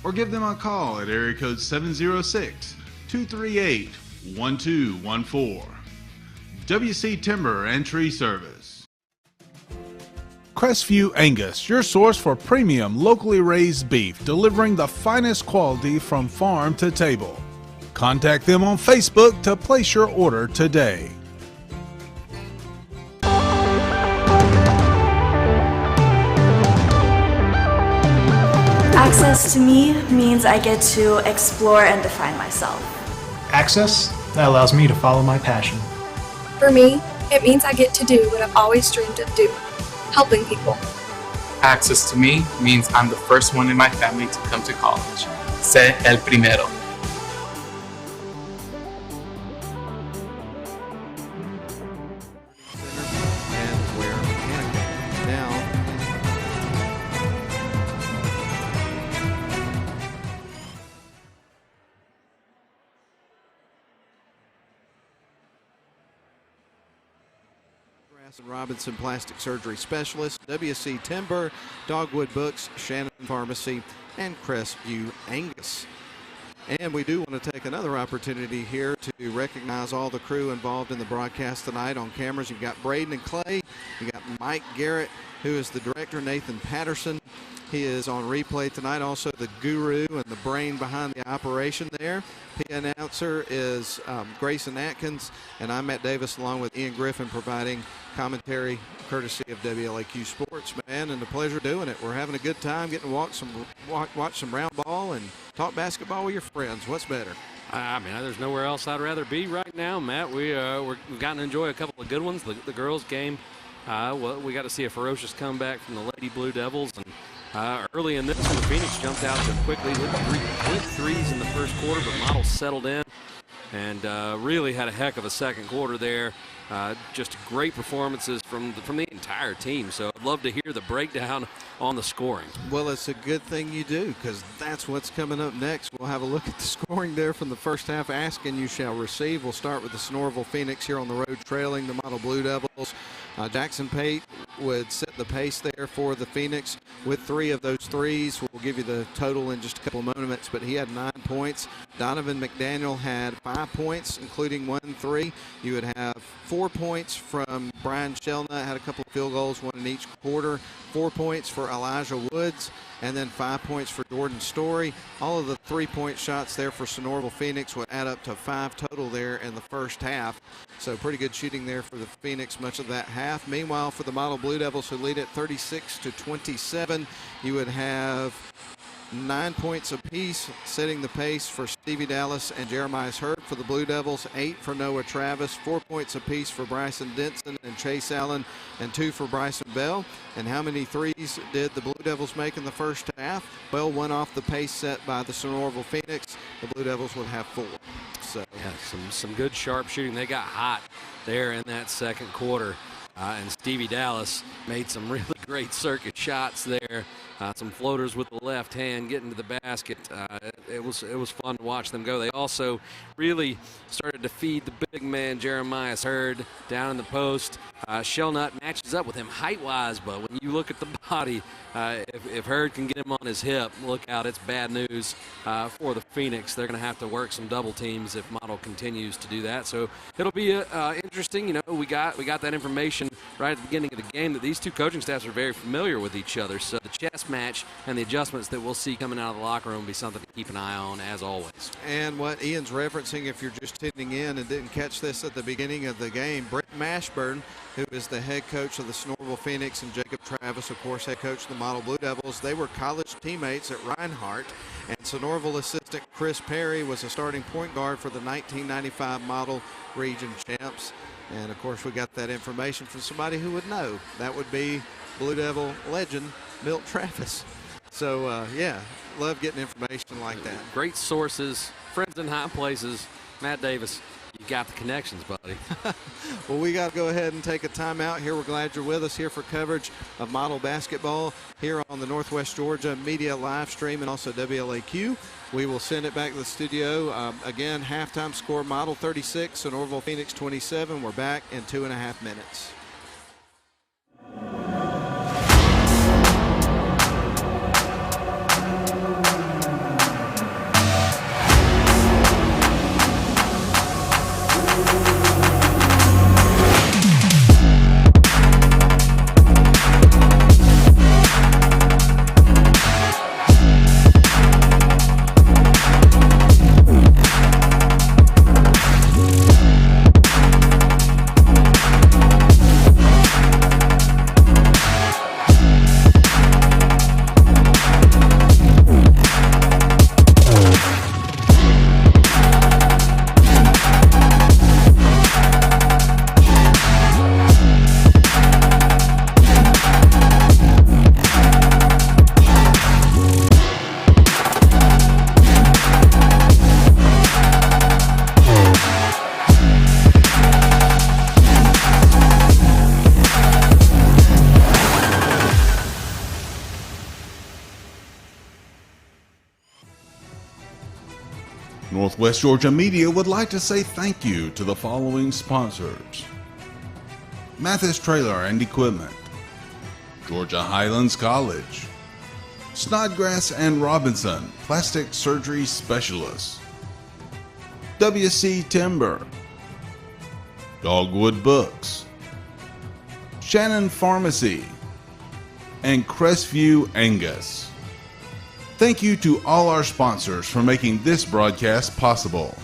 or give them a call at area code 706-238-1214. WC Timber and Tree Service. Crestview Angus, your source for premium locally raised beef, delivering the finest quality from farm to table. Contact them on Facebook to place your order today. Access to me means I get to explore and define myself. Access that allows me to follow my passion. For me, it means I get to do what I've always dreamed of doing, helping people. Access to me means I'm the first one in my family to come to college. Sé el primero. Robinson Plastic Surgery Specialist, WC Timber, Dogwood Books, Shannon Pharmacy, and Crestview Angus. And we do want to take another opportunity here to recognize all the crew involved in the broadcast tonight. On cameras, you've got Braden and Clay. You got Mike Garrett, who is the director, Nathan Patterson. He is on replay tonight, also the guru and the brain behind the operation there. The announcer is Grayson Atkins, and I'm Matt Davis along with Ian Griffin providing commentary courtesy of WLAQ Sports, man, and a pleasure doing it. We're having a good time getting to watch some round ball and talk basketball with your friends. What's better? I mean, there's nowhere else I'd rather be right now, Matt. We've gotten to enjoy a couple of good ones. The girls' game, we got to see a ferocious comeback from the Lady Blue Devils, and early in this one, the Phoenix jumped out so quickly, hit threes in the first quarter, but Model settled in and really had a heck of a second quarter there. Just great performances from the entire team. So I'd love to hear the breakdown on the scoring. Well, it's a good thing you do, because that's what's coming up next. We'll have a look at the scoring there from the first half. Ask and you shall receive. We'll start with the Sonoraville Phoenix here on the road trailing the Model Blue Devils. Jackson Pate would set the pace there for the Phoenix with 3 of those threes. We'll give you the total in just a couple of moments, but he had 9 points. Donovan McDaniel had 5 points, including 1 3. You would have 4 points from Brian Shelnut, had a couple of field goals, 1 in each quarter. 4 points for Elijah Woods, and then 5 points for Jordan Story. All of the 3-point shots there for Sonoraville Phoenix would add up to 5 total there in the first half. So pretty good shooting there for the Phoenix much of that half. Meanwhile, for the Model Blue Devils, who lead at 36-27, you would have 9 points apiece, setting the pace for Stevie Dallas and Jeremiah Hurd for the Blue Devils. 8 for Noah Travis, 4 points apiece for Bryson Denson and Chase Allen, and 2 for Bryson Bell. And how many threes did the Blue Devils make in the first half? Well, one off the pace set by the Sonoraville Phoenix. The Blue Devils would have 4. So yeah, some good sharp shooting. They got hot there in that second quarter. And Stevie Dallas made some really great circuit shots there. Some floaters with the left hand getting to the basket. It was fun to watch them go. They also really started to feed the big man Jeremiah Hurd down in the post. Shellnut matches up with him height-wise, but when you look at the body, if Hurd can get him on his hip, look out, it's bad news for the Phoenix. They're going to have to work some double teams if Model continues to do that. So it'll be interesting. You know, we got that information right at the beginning of the game that these two coaching staffs are very familiar with each other. So the chess match and the adjustments that we'll see coming out of the locker room will be something to keep an eye on, as always. And what Ian's referencing, if you're just tuning in and didn't catch this at the beginning of the game, Brent Mashburn, who is the head coach of the Sonoraville Phoenix, and Jacob Travis, of course, head coach of the Model Blue Devils, they were college teammates at Reinhardt. And Sonoraville assistant Chris Perry was a starting point guard for the 1995 Model Region champs. And, of course, we got that information from somebody who would know. That would be Blue Devil legend Milt Travis. So, yeah, love getting information like that. Great sources, friends in high places. Matt Davis, you got the connections, buddy. Well, we got to go ahead and take a timeout here. We're glad you're with us here for coverage of Model basketball here on the Northwest Georgia Media live stream and also WLAQ. We will send it back to the studio. Again, halftime score, Model 36, Sonoraville Phoenix 27. We're back in 2.5 minutes. Northwest Georgia Media would like to say thank you to the following sponsors: Mathis Trailer and Equipment, Georgia Highlands College, Snodgrass and Robinson, Plastic Surgery Specialists, WC Timber, Dogwood Books, Shannon Pharmacy, and Crestview Angus. Thank you to all our sponsors for making this broadcast possible.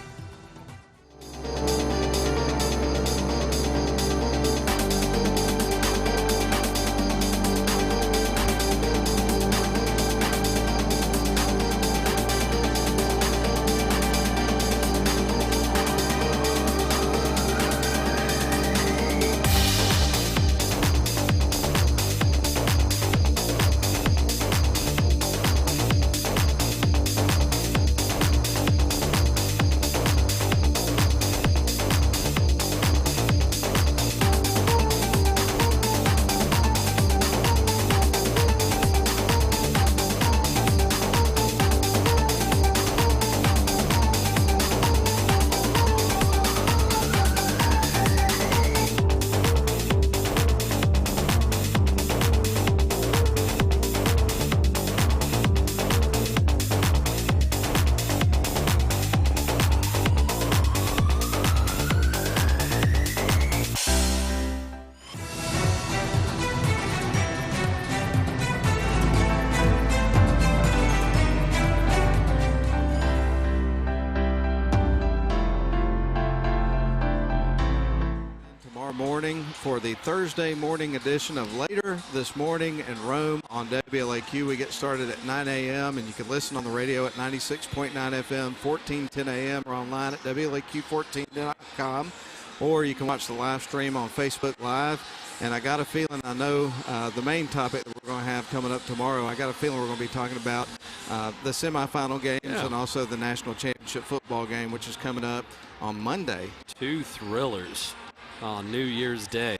for the Thursday morning edition of Later This Morning in Rome on WLAQ. We get started at 9 a.m. and you can listen on the radio at 96.9 FM, 1410 a.m. or online at WLAQ14.com, or you can watch the live stream on Facebook Live. And I got a feeling, I know the main topic that we're going to have coming up tomorrow, I got a feeling we're going to be talking about the semifinal games and also the national championship football game, which is coming up on Monday. Two thrillers on New Year's Day.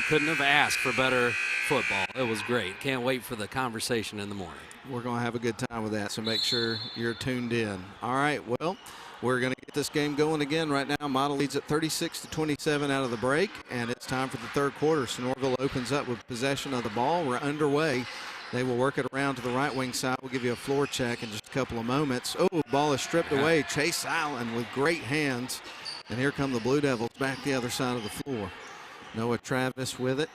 Couldn't have asked for better football. It was great. Can't wait for the conversation in the morning. We're going to have a good time with that, so make sure you're tuned in. All right, well, we're going to get this game going again right now. Model leads at 36-27 out of the break, and it's time for the third quarter. Sonoraville opens up with possession of the ball. We're underway. They will work it around to the right wing side. We'll give you a floor check in just a couple of moments. Oh, ball is stripped away. Chase Allen with great hands. And here come the Blue Devils back the other side of the floor. Noah Travis with it.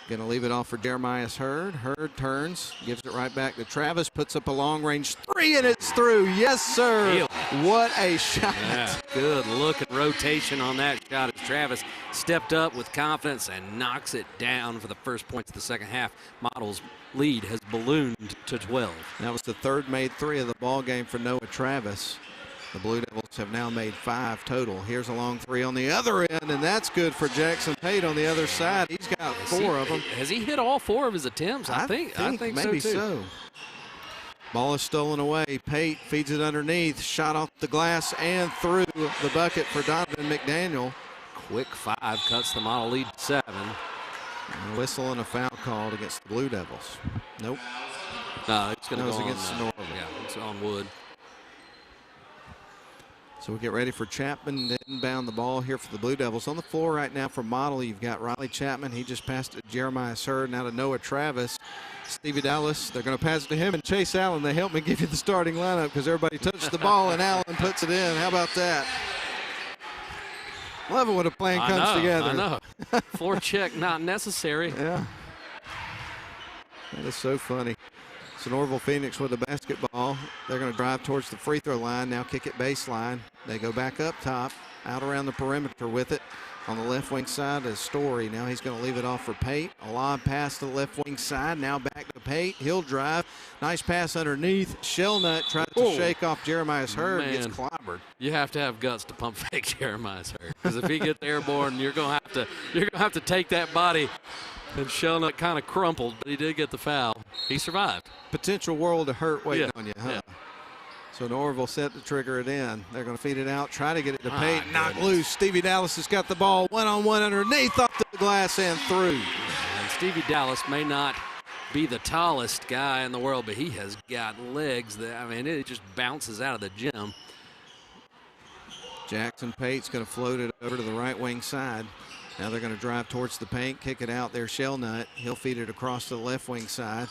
Going to leave it off for Jeremiah Hurd. Hurd turns, gives it right back to Travis, puts up a long-range three, and it's through. Yes, sir. What a shot. Yeah, good look at rotation on that shot as Travis stepped up with confidence and knocks it down for the first points of the second half. Model's lead has ballooned to 12. That was the third made three of the ball game for Noah Travis. The Blue Devils have now made 5 total. Here's a long three on the other end, and that's good for Jackson Pate on the other side. He's got 4 of them. Has he hit all 4 of his attempts? I think maybe so, too. so. Ball is stolen away. Pate feeds it underneath. Shot off the glass and through the bucket for Donovan McDaniel. Quick 5 cuts the Model lead to 7. A whistle and a foul called against the Blue Devils. Nope. No, it's going to go against on. Sonoraville. Yeah, it's on Wood. So we get ready for Chapman to inbound the ball here for the Blue Devils. On the floor right now for Model, you've got Riley Chapman. He just passed it to Jeremiah Hurd, now to Noah Travis. Stevie Dallas, they're going to pass it to him, and Chase Allen. They help me give you the starting lineup because everybody touched the ball, and Allen puts it in. How about that? Love it when a plan comes together. I know. Floor check not necessary. Yeah. That is so funny. Sonoraville Phoenix with the basketball. They're going to drive towards the free throw line, now kick it baseline. They go back up top, out around the perimeter with it. On the left wing side is Story. Now he's going to leave it off for Pate. A lob pass to the left wing side, now back to Pate. He'll drive. Nice pass underneath. Shellnut tries to shake off Jeremiah Hurd and gets clobbered. You have to have guts to pump fake Jeremiah Hurd, because if he gets airborne, you're going to have to take that body. And Shellnut kind of crumpled, but he did get the foul. He survived. Potential world of hurt waiting on you, huh? Yeah. So Norville set to trigger it in. They're going to feed it out, try to get it to Pate, knock loose. Stevie Dallas has got the ball one-on-one underneath, off the glass and through. And Stevie Dallas may not be the tallest guy in the world, but he has got legs that, I mean, it just bounces out of the gym. Jackson Pate's going to float it over to the right wing side. Now they're going to drive towards the paint, kick it out there. Shellnut, he'll feed it across to the left wing side.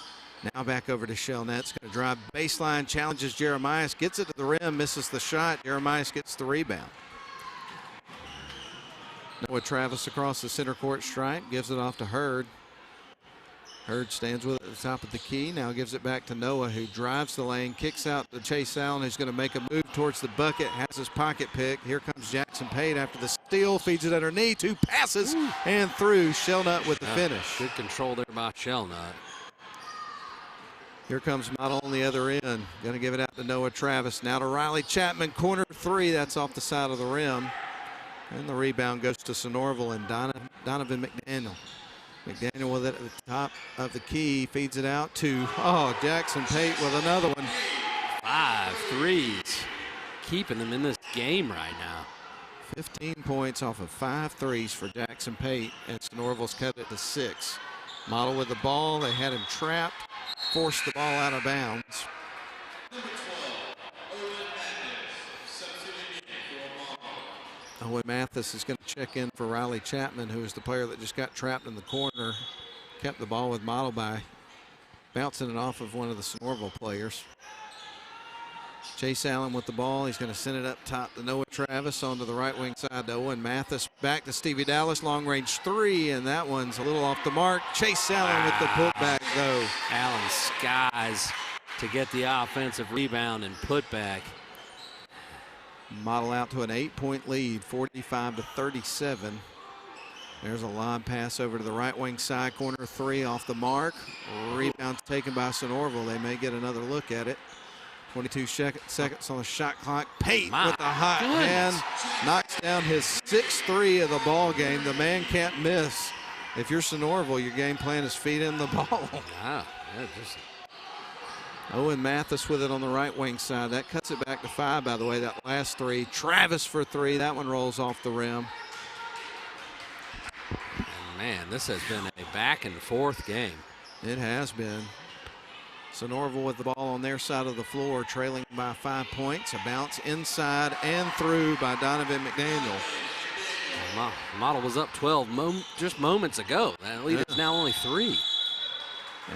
Now back over to Shellnut. It's going to drive baseline, challenges Jeremiah, gets it to the rim, misses the shot. Jeremiah gets the rebound. Noah Travis across the center court stripe, gives it off to Hurd. Hurd stands with it at the top of the key, now gives it back to Noah, who drives the lane, kicks out to Chase Allen, who's going to make a move towards the bucket, has his pocket pick. Here comes Jackson Pate after the steal, feeds it underneath, 2 passes and through. Shellnut with the finish. Good control there by Shellnut. Here comes Model on the other end. Going to give it out to Noah Travis. Now to Riley Chapman, corner 3. That's off the side of the rim. And the rebound goes to Sonoraville and Donovan McDaniel. McDaniel with it at the top of the key, feeds it out to, Jackson Pate with another one. 5 threes, keeping them in this game right now. 15 points off of 5 threes for Jackson Pate, and Sonoraville's cut it to 6. Model with the ball, they had him trapped, forced the ball out of bounds. Owen Mathis is going to check in for Riley Chapman, who is the player that just got trapped in the corner. Kept the ball with Model by bouncing it off of one of the Sonoraville players. Chase Allen with the ball. He's going to send it up top to Noah Travis onto the right wing side to Owen Mathis. Back to Stevie Dallas, long range 3, and that one's a little off the mark. Chase Allen with the putback though. Allen skies to get the offensive rebound and putback. Model out to an 8-point lead, 45-37. There's a lob pass over to the right wing side corner. 3 off the mark. Rebound taken by Sonoraville. They may get another look at it. 22 seconds on the shot clock. Pate with a hot hand knocks down his 6th 3 of the ball game. The man can't miss. If you're Sonoraville, your game plan is feed in the ball. Wow. Owen Mathis with it on the right wing side. That cuts it back to 5, by the way, that last 3. Travis for 3. That one rolls off the rim. And man, this has been a back and forth game. It has been. Sonoraville with the ball on their side of the floor, trailing by 5 points. A bounce inside and through by Donovan McDaniel. Model was up 12 just moments ago. That lead is now only 3.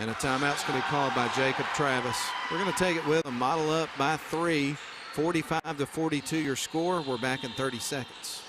And a timeout's going to be called by Jacob Travis. We're going to take it with them. Model up by 3, 45-42 your score. We're back in 30 seconds.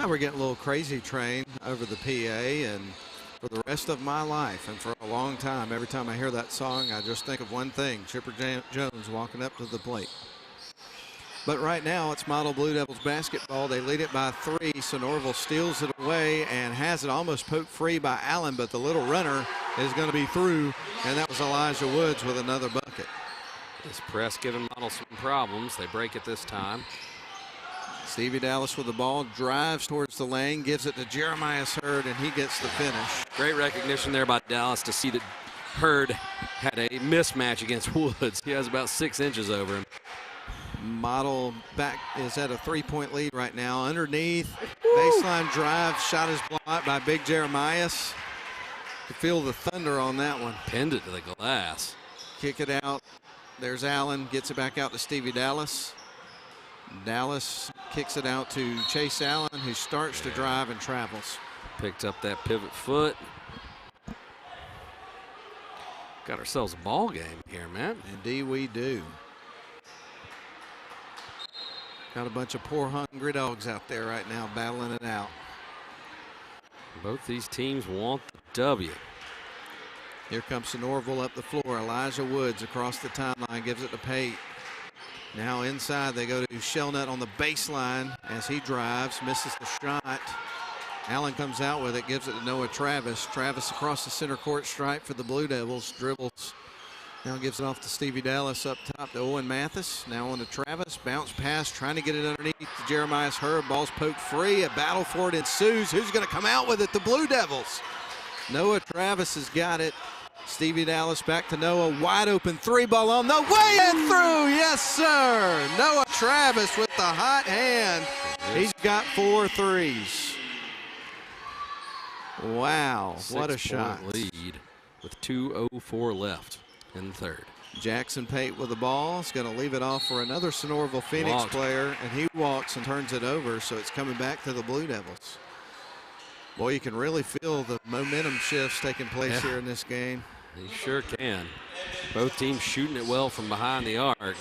We're getting a little crazy train over the PA, and for the rest of my life and for a long time, every time I hear that song, I just think of one thing: Chipper Jones walking up to the plate. But right now, it's Model Blue Devils basketball. They lead it by 3. Sonoraville steals it away and has it almost poked free by Allen, but the little runner is going to be through, and that was Elijah Woods with another bucket. This press giving Model some problems. They break it this time. Stevie Dallas with the ball, drives towards the lane, gives it to Jeremiah Hurd, and he gets the finish. Great recognition there by Dallas to see that Hurd had a mismatch against Woods. He has about 6 inches over him. Model back is at a 3-point lead right now. Underneath, baseline drive, shot is blocked by Big Jeremiah. You feel the thunder on that one. Pinned it to the glass. Kick it out. There's Allen, gets it back out to Stevie Dallas. Dallas kicks it out to Chase Allen, who starts to drive and travels. Picked up that pivot foot. Got ourselves a ball game here, man. Indeed we do. Got a bunch of poor hungry dogs out there right now battling it out. Both these teams want the W. Here comes Sonoraville up the floor. Elijah Woods across the timeline, gives it to Pate. Now inside they go to Shellnut on the baseline as he drives, misses the shot. Allen comes out with it, gives it to Noah Travis. Travis across the center court stripe for the Blue Devils, dribbles. Now gives it off to Stevie Dallas up top to Owen Mathis. Now on to Travis, bounce pass, trying to get it underneath to Jeremiah Hurd. Ball's poked free, a battle for it ensues. Who's gonna come out with it? The Blue Devils. Noah Travis has got it. Stevie Dallas back to Noah, wide open 3 ball on the way and through. Yes, sir. Noah Travis with the hot hand. He's got 4 threes. Wow, what a shot. Lead with 2:04 left in the third. Jackson Pate with the ball. He's going to leave it off for another Sonoraville Phoenix player, and he walks and turns it over, so it's coming back to the Blue Devils. Boy, you can really feel the momentum shifts taking place here in this game. You sure can. Both teams shooting it well from behind the arc.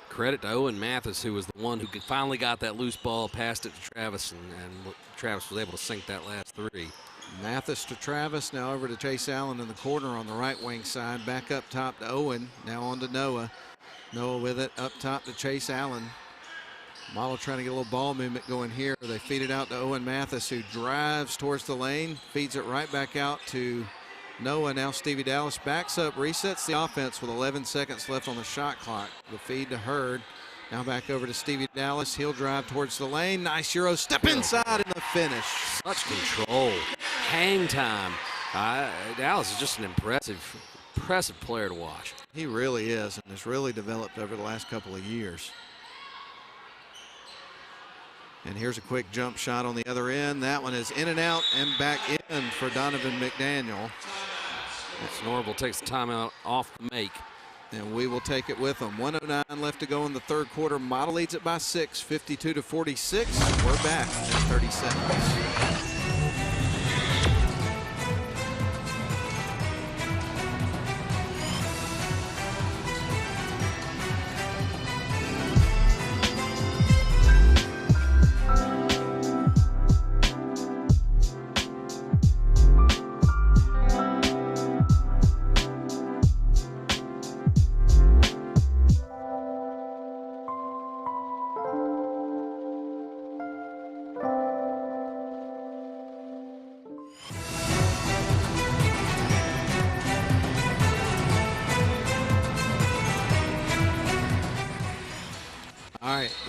Credit to Owen Mathis, who was the one who finally got that loose ball, passed it to Travis, and Travis was able to sink that last 3. Mathis to Travis, now over to Chase Allen in the corner on the right wing side. Back up top to Owen, now on to Noah. Noah with it, up top to Chase Allen. Model trying to get a little ball movement going here. They feed it out to Owen Mathis, who drives towards the lane, feeds it right back out to Noah. Now Stevie Dallas backs up, resets the offense with 11 seconds left on the shot clock. The feed to Hurd. Now back over to Stevie Dallas. He'll drive towards the lane. Nice Euro step inside and the finish. Such control. Hang time. Dallas is just an impressive player to watch. He really is, and has really developed over the last couple of years. And here's a quick jump shot on the other end. That one is in and out and back in for Donovan McDaniel. Sonoraville takes the timeout off the make. And we will take it with them. 1:09 left to go in the third quarter. Model leads it by 6, 52-46. We're back in 30 seconds.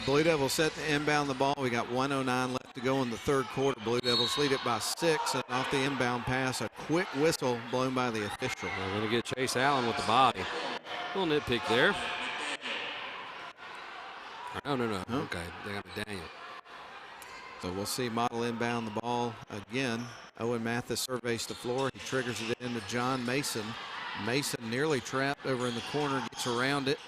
Blue Devils set to inbound the ball. We got 1:09 left to go in the third quarter. Blue Devils lead it by 6, and off the inbound pass, a quick whistle blown by the official. We're going to get Chase Allen with the body. Little nitpick there. No. Okay, they got Daniel. So we'll see Model inbound the ball again. Owen Mathis surveys the floor. He triggers it into John Mason. Mason nearly trapped over in the corner, gets around it.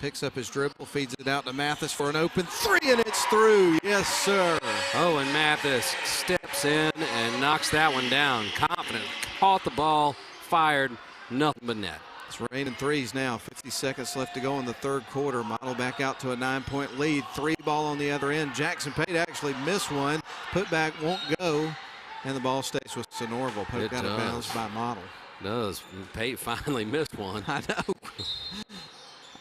Picks up his dribble, feeds it out to Mathis for an open 3, and it's through. Yes, sir. Owen Mathis steps in and knocks that one down. Confident, caught the ball, fired, nothing but net. It's raining threes now. 50 seconds left to go in the third quarter. Model back out to a 9-point lead. 3 ball on the other end. Jackson Pate actually missed one. Put back won't go, and the ball stays with Sonoraville. Put got a bounce by Model. Does. Pate finally missed one. I know.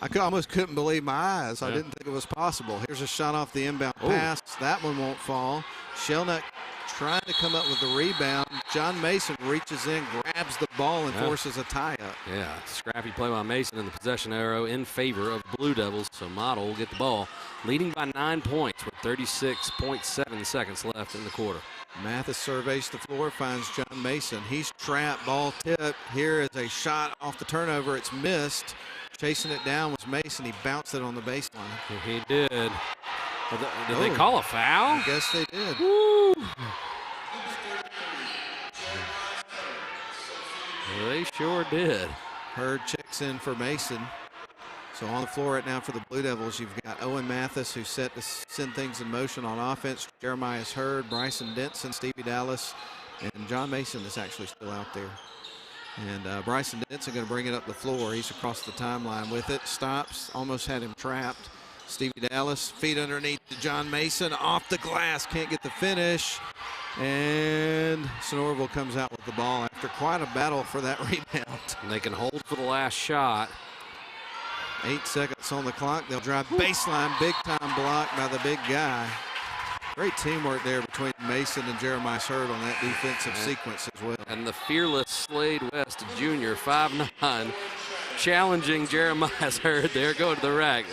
I almost couldn't believe my eyes. I didn't think it was possible. Here's a shot off the inbound pass. That one won't fall. Shelnuck trying to come up with the rebound. John Mason reaches in, grabs the ball, and forces a tie-up. Yeah, scrappy play by Mason in the possession arrow in favor of Blue Devils. So Model will get the ball, leading by 9 points with 36.7 seconds left in the quarter. Mathis surveys the floor, finds John Mason. He's trapped, ball tipped. Here is a shot off the turnover. It's missed. Chasing it down was Mason. He bounced it on the baseline. He did. Did they call a foul? I guess they did. Woo. They sure did. Hurd checks in for Mason. So on the floor right now for the Blue Devils, you've got Owen Mathis, who's set to send things in motion on offense. Jeremiah Hurd, Bryson Denson, Stevie Dallas, and John Mason is actually still out there. And Bryson Denson going to bring it up the floor. He's across the timeline with it. Stops. Almost had him trapped. Stevie Dallas, feet underneath to John Mason. Off the glass. Can't get the finish. And Sonoraville comes out with the ball after quite a battle for that rebound. And they can hold for the last shot. 8 seconds on the clock. They'll drive baseline. Big time block by the big guy. Great teamwork there between Mason and Jeremiah Hurd on that defensive sequence as well. And the fearless Slade West Jr., 5'9", challenging Jeremiah Hurd there. Go to the rack.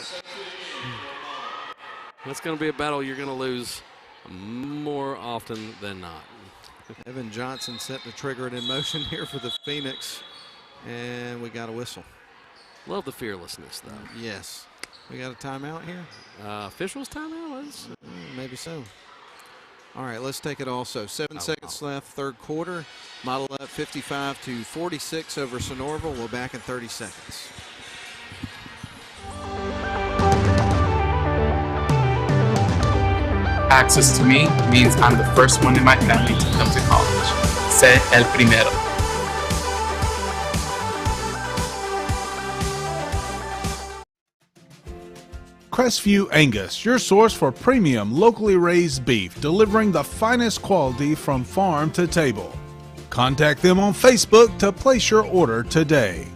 That's going to be a battle you're going to lose more often than not. Evan Johnson set to trigger it in motion here for the Phoenix. And we got a whistle. Love the fearlessness, though. Yes. We got a timeout here? Officials timeout? Maybe so. All right, let's take it also. 7 seconds left, third quarter. Model up 55-46 over Sonoraville. We're back in 30 seconds. Access to me means I'm the first one in my family to come to college. Sé el primero. Crestview Angus, your source for premium locally raised beef, delivering the finest quality from farm to table. Contact them on Facebook to place your order today.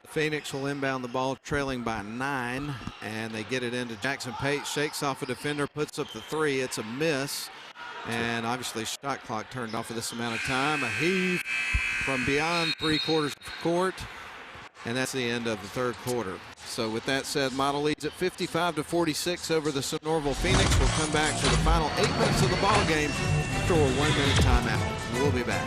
Phoenix will inbound the ball trailing by 9, and they get it into Jackson Pate. Shakes off a defender, puts up the 3. It's a miss, and obviously shot clock turned off for this amount of time. A heave from beyond 3/4 of court, and that's the end of the third quarter. So with that said, Model leads at 55-46 over the Sonoraville Phoenix. We'll come back for the final 8 minutes of the ball game after a 1-minute timeout. We'll be back.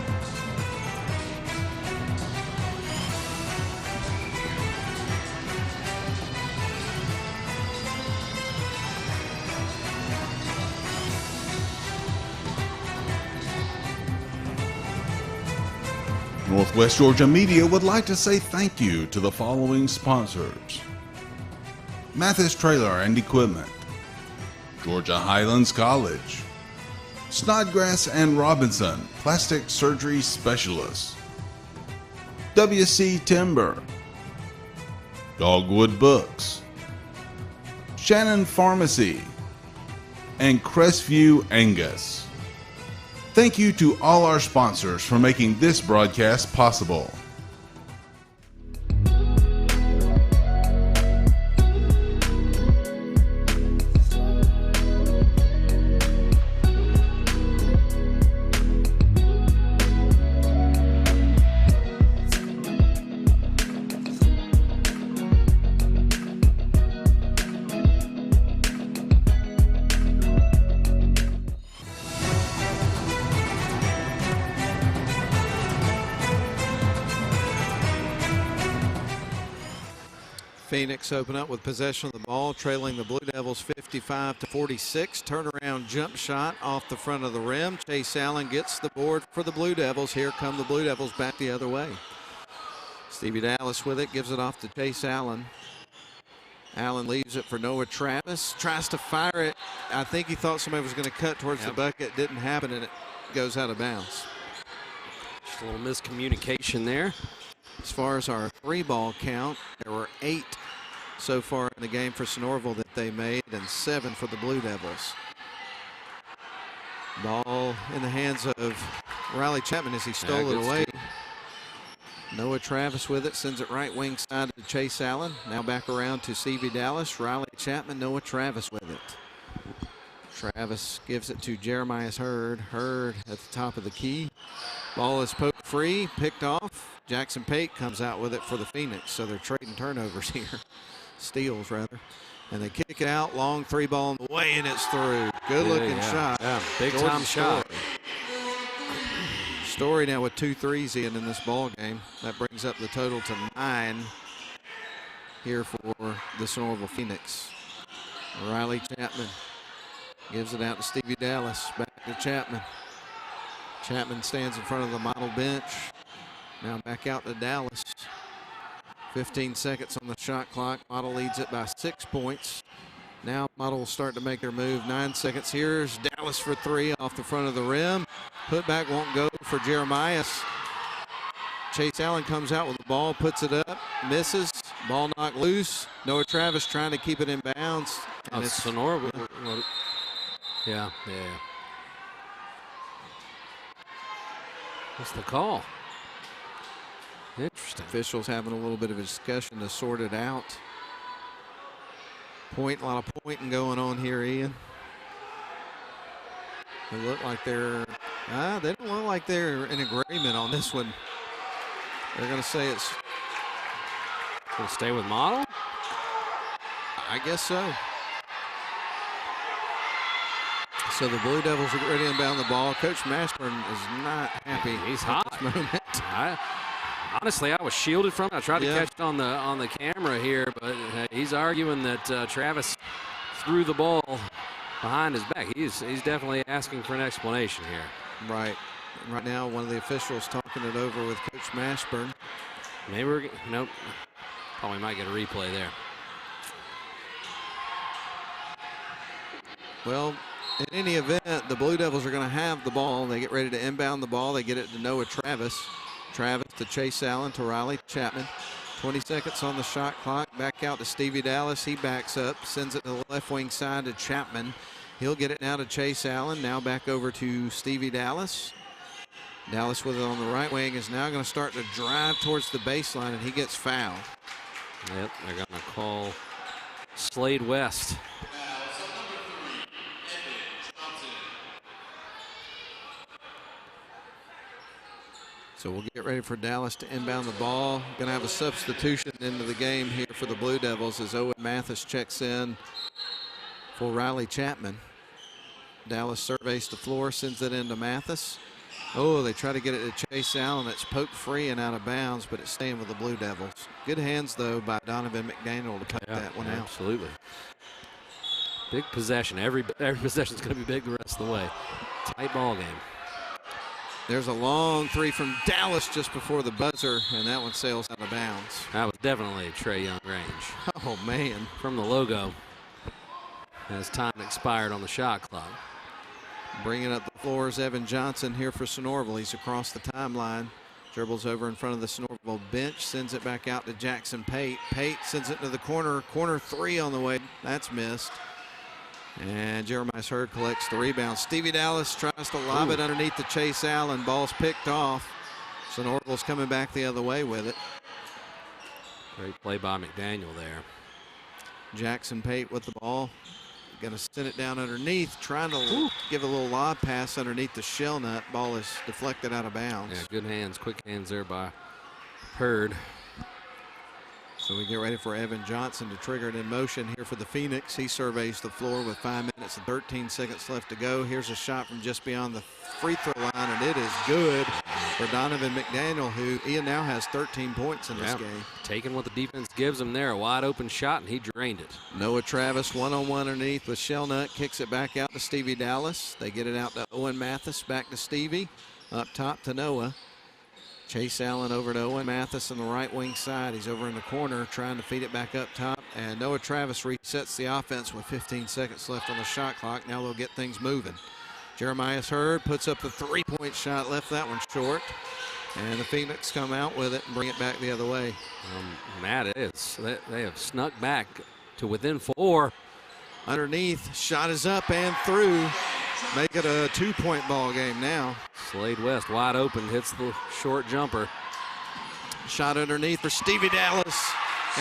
Northwest Georgia Media would like to say thank you to the following sponsors: Mathis Trailer and Equipment, Georgia Highlands College, Snodgrass and Robinson, Plastic Surgery Specialists, WC Timber, Dogwood Books, Shannon Pharmacy, and Crestview Angus. Thank you to all our sponsors for making this broadcast possible. Phoenix open up with possession of the ball, trailing the Blue Devils 55-46. Turnaround jump shot off the front of the rim. Chase Allen gets the board for the Blue Devils. Here come the Blue Devils back the other way. Stevie Dallas with it, gives it off to Chase Allen. Allen leaves it for Noah Travis, tries to fire it. I think he thought somebody was going to cut towards the bucket. Didn't happen, and it goes out of bounds. Just a little miscommunication there. As far as our 3-ball count, there were 8 so far in the game for Sonoraville that they made, and 7 for the Blue Devils. Ball in the hands of Riley Chapman as he stole it away. Noah Travis with it, sends it right wing side to Chase Allen. Now back around to Stevie Dallas. Riley Chapman, Noah Travis with it. Travis gives it to Jeremiah Hurd. Hurd at the top of the key. Ball is poked free, picked off. Jackson Pate comes out with it for the Phoenix, so they're trading turnovers here. Steals, rather. And they kick it out, long 3-ball on the way, and it's through. Good-looking shot. Yeah, big-time shot. Story now with 2 threes in this ball game. That brings up the total to 9 here for the Sonoraville Phoenix. Riley Chapman gives it out to Stevie Dallas. Back to Chapman. Chapman stands in front of the model bench. Now back out to Dallas. 15 seconds on the shot clock. Model leads it by 6 points. Now Model will start to make their move. 9 seconds. Here's Dallas for 3 off the front of the rim. Putback won't go for Jeremiah. Chase Allen comes out with the ball, puts it up, misses. Ball knocked loose. Noah Travis trying to keep it in bounds. And it's Sonora. Yeah. What's the call? Interesting. Officials having a little bit of a discussion to sort it out. A lot of pointing going on here, Ian. They look like they don't look like they're in agreement on this one. They're going to say it's going to stay with Model? I guess so. So the Blue Devils are ready to inbound the ball. Coach Mashburn is not happy. He's at hot. this moment. Honestly, I was shielded from it. I tried to catch it on the camera here, but he's arguing that Travis threw the ball behind his back. He's definitely asking for an explanation here. Right. Right now, one of the officials talking it over with Coach Mashburn. Maybe probably might get a replay there. Well, in any event, the Blue Devils are going to have the ball. They get ready to inbound the ball. They get it to Noah Travis. Travis to Chase Allen to Riley Chapman. 20 seconds on the shot clock. Back out to Stevie Dallas. He backs up, sends it to the left wing side to Chapman. He'll get it now to Chase Allen. Now back over to Stevie Dallas. Dallas with it on the right wing is now going to start to drive towards the baseline, and he gets fouled. Yep, they're going to call Slade West. So we'll get ready for Dallas to inbound the ball. Going to have a substitution into the game here for the Blue Devils as Owen Mathis checks in for Riley Chapman. Dallas surveys the floor, sends it into Mathis. Oh, they try to get it to Chase Allen. It's poked free and out of bounds, but it's staying with the Blue Devils. Good hands, though, by Donovan McDaniel to poke that one out. Absolutely. Big possession. Every possession is going to be big the rest of the way. Tight ball game. There's a long three from Dallas just before the buzzer, and that one sails out of bounds. That was definitely a Trae Young range. Oh, man. From the logo as time expired on the shot clock. Bringing up the floor is Evan Johnson here for Sonoraville. He's across the timeline. Dribbles over in front of the Sonoraville bench, sends it back out to Jackson Pate. Pate sends it to the corner. Corner three on the way. That's missed. And Jeremiah Hurd collects the rebound. Stevie Dallas tries to lob it underneath the Chase Allen. Ball's picked off. Sonoraville's coming back the other way with it. Great play by McDaniel there. Jackson Pate with the ball. Going to send it down underneath, trying to give a little lob pass underneath the shell nut. Ball is deflected out of bounds. Yeah, good hands, quick hands there by Hurd. So we get ready for Evan Johnson to trigger it in motion here for the Phoenix. He surveys the floor with 5 minutes and 13 seconds left to go. Here's a shot from just beyond the free throw line, and it is good for Donovan McDaniel, who now has 13 points in this game. Taking what the defense gives him there, a wide open shot, and he drained it. Noah Travis one-on-one underneath with Shellnut, kicks it back out to Stevie Dallas. They get it out to Owen Mathis, back to Stevie, up top to Noah. Chase Allen over to Owen Mathis on the right wing side. He's over in the corner trying to feed it back up top. And Noah Travis resets the offense with 15 seconds left on the shot clock. Now they'll get things moving. Jeremiah Hurd puts up the three-point shot, left that one short. And the Phoenix come out with it and bring it back the other way. Matt, they have snuck back to within 4. Underneath, shot is up and through. Make it a 2-point ball game now. Slade West wide open, hits the short jumper. Shot underneath for Stevie Dallas,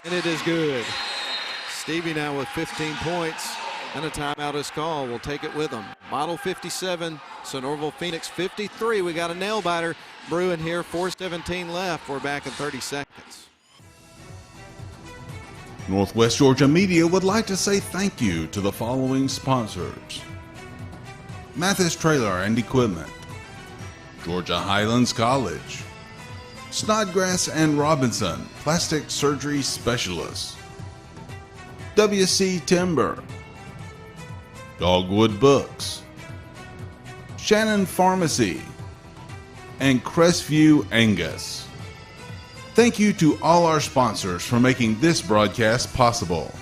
and it is good. Stevie now with 15 points, and a timeout is called. We'll take it with them. Model 57, Sonoraville Phoenix 53. We got a nail biter brewing here, 4:17 left. We're back in 30 seconds. Northwest Georgia Media would like to say thank you to the following sponsors: Mathis Trailer and Equipment, Georgia Highlands College, Snodgrass and Robinson, Plastic Surgery Specialists, WC Timber, Dogwood Books, Shannon Pharmacy, and Crestview Angus. Thank you to all our sponsors for making this broadcast possible.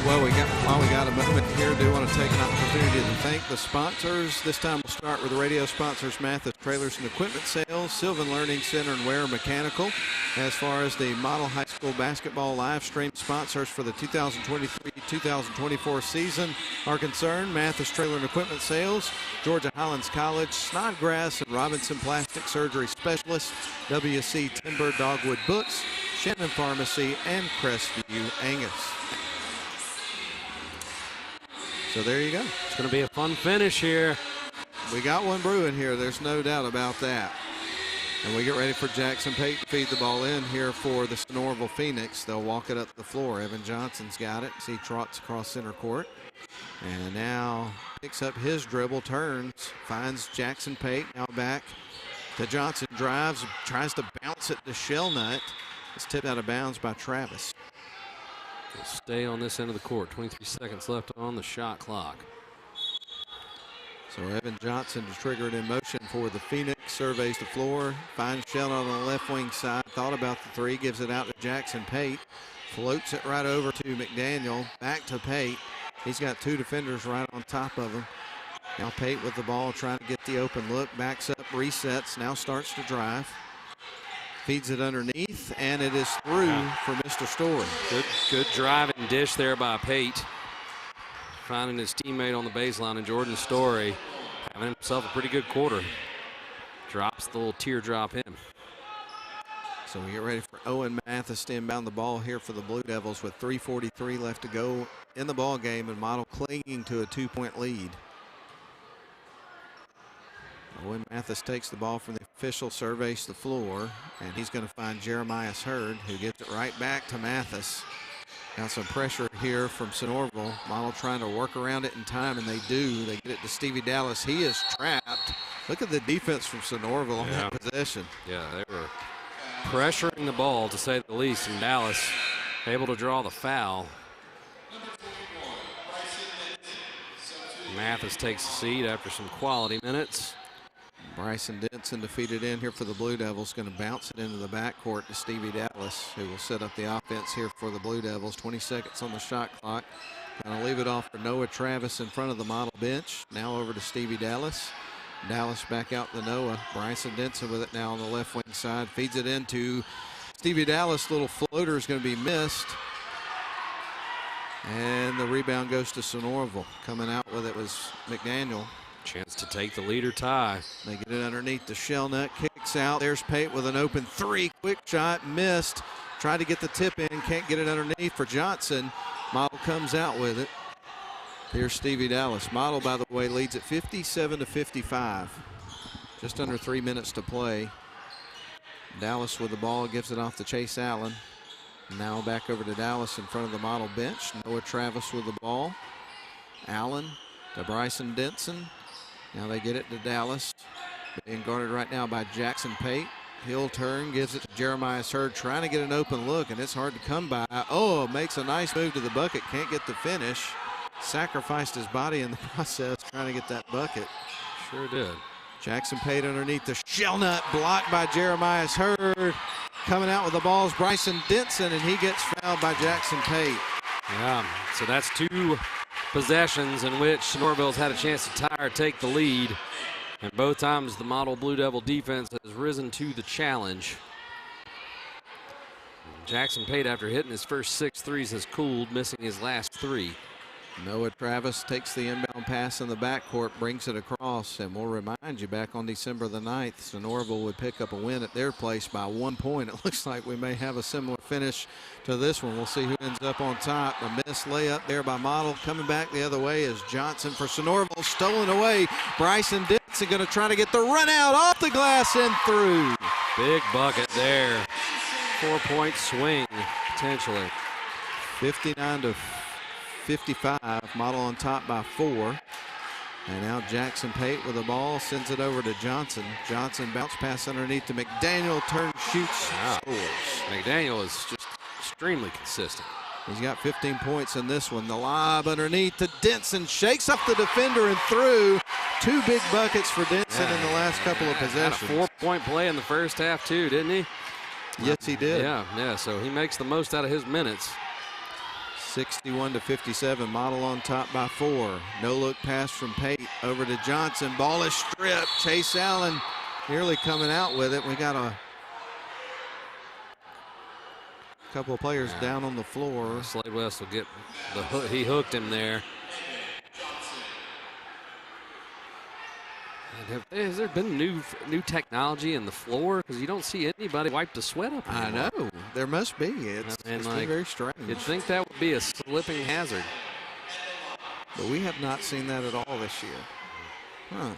Well, while we got a moment here, do want to take an opportunity to thank the sponsors. This time we'll start with the radio sponsors: Mathis Trailers and Equipment Sales, Sylvan Learning Center, and Ware Mechanical. As far as the Model High School basketball live stream sponsors for the 2023-2024 season are concerned: Mathis Trailer and Equipment Sales, Georgia Highlands College, Snodgrass and Robinson Plastic Surgery Specialists, WC Timber, Dogwood Books, Shannon Pharmacy, and Crestview Angus. So there you go. It's going to be a fun finish here. We got one brewing here. There's no doubt about that. And we get ready for Jackson Pate to feed the ball in here for the Sonoraville Phoenix. They'll walk it up the floor. Evan Johnson's got it. He trots across center court. And now picks up his dribble, turns, finds Jackson Pate. Now back to Johnson. Drives, tries to bounce it to Shellnut. It's tipped out of bounds by Travis. We'll stay on this end of the court. 23 seconds left on the shot clock. So Evan Johnson to trigger it in motion for the Phoenix. Surveys the floor. Finds Sheldon on the left wing side. Thought about the three. Gives it out to Jackson Pate. Floats it right over to McDaniel. Back to Pate. He's got two defenders right on top of him. Now Pate with the ball, trying to get the open look. Backs up, resets. Now starts to drive. Feeds it underneath, and it is through for Mr. Story. Good driving dish there by Pate. Finding his teammate on the baseline, and Jordan Story having himself a pretty good quarter. Drops the little teardrop in. So we get ready for Owen Mathis to inbound the ball here for the Blue Devils with 3:43 left to go in the ball game, and Model clinging to a 2-point lead. Owen Mathis takes the ball from the official, surveys the floor, and he's going to find Jeremiah Hurd, who gets it right back to Mathis. Got some pressure here from Sonoraville. Model trying to work around it in time, and they do. They get it to Stevie Dallas. He is trapped. Look at the defense from Sonoraville on that possession. Yeah, they were pressuring the ball, to say the least, and Dallas able to draw the foul. Mathis takes a seat after some quality minutes. Bryson Denson defeated in here for the Blue Devils. Going to bounce it into the backcourt to Stevie Dallas, who will set up the offense here for the Blue Devils. 20 seconds on the shot clock. Going to leave it off for Noah Travis in front of the model bench. Now over to Stevie Dallas. Dallas back out to Noah. Bryson Denson with it now on the left wing side. Feeds it into Stevie Dallas. Little floater is going to be missed. And the rebound goes to Sonoraville. Coming out with it was McDaniel. Chance to take the lead or tie. They get it underneath the shell nut. Kicks out. There's Pate with an open three. Quick shot. Missed. Tried to get the tip in. Can't get it underneath for Johnson. Model comes out with it. Here's Stevie Dallas. Model, by the way, leads at 57-55. Just under 3 minutes to play. Dallas with the ball. Gives it off to Chase Allen. Now back over to Dallas in front of the model bench. Noah Travis with the ball. Allen to Bryson Denson. Now they get it to Dallas. Being guarded right now by Jackson Pate. He'll turn, gives it to Jeremiah Hurd, trying to get an open look, and it's hard to come by. Oh, makes a nice move to the bucket. Can't get the finish. Sacrificed his body in the process trying to get that bucket. Sure did. Jackson Pate underneath the shell nut, blocked by Jeremiah Hurd. Coming out with the ball is Bryson Denson, and he gets fouled by Jackson Pate. Yeah, so that's two possessions in which Sonoraville's had a chance to tie or take the lead. And both times the model Blue Devil defense has risen to the challenge. Jackson Pate, after hitting his first 6 threes, has cooled, missing his last 3. Noah Travis takes the inbound pass in the backcourt, brings it across, and we'll remind you back on December the 9th, Sonoraville would pick up a win at their place by 1 point. It looks like we may have a similar finish to this one. We'll see who ends up on top. A missed layup there by Model. Coming back the other way is Johnson for Sonoraville, stolen away. Bryson Denson going to try to get the run out off the glass and through. Big bucket there. 4-point swing, potentially. 59-55, Model on top by 4. And now Jackson Pate with the ball, sends it over to Johnson. Johnson bounce pass underneath to McDaniel, turns, shoots, scores. McDaniel is just extremely consistent. He's got 15 points in this one. The lob underneath to Denson, shakes up the defender and through. 2 big buckets for Denson in the last couple of possessions. Had a 4-point play in the first half too, didn't he? Yes, he did. Yeah, so he makes the most out of his minutes. 61-57, Model on top by 4. No look pass from Pate over to Johnson. Ball is stripped. Chase Allen nearly coming out with it. We got a couple of players down on the floor. Slade West will get the hook. He hooked him there. Has there been new technology in the floor? Because you don't see anybody wipe the sweat up anymore. I know. There must be. It's been very strange. You'd think that would be a slipping hazard. But we have not seen that at all this year. Huh.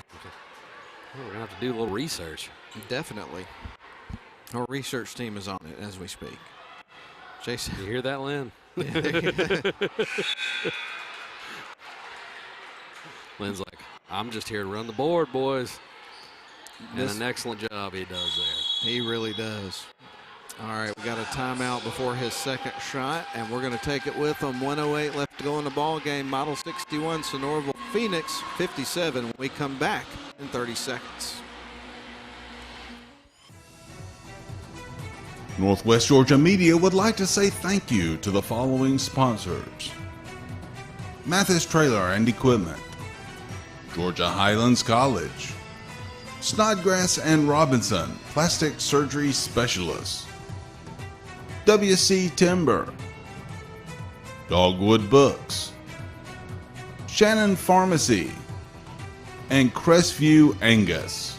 Well, we're going to have to do a little research. Definitely. Our research team is on it as we speak. Jason. You hear that, Lynn? Lynn's like, I'm just here to run the board, boys. And an excellent job he does there. He really does. All right, we got a timeout before his second shot, and we're going to take it with him. 1:08 left to go in the ball game. Model 61, Sonoraville Phoenix 57. When we come back in 30 seconds. Northwest Georgia Media would like to say thank you to the following sponsors: Mathis Trailer and Equipment, Georgia Highlands College, Snodgrass and Robinson, Plastic Surgery Specialists, WC Timber, Dogwood Books, Shannon Pharmacy, and Crestview Angus.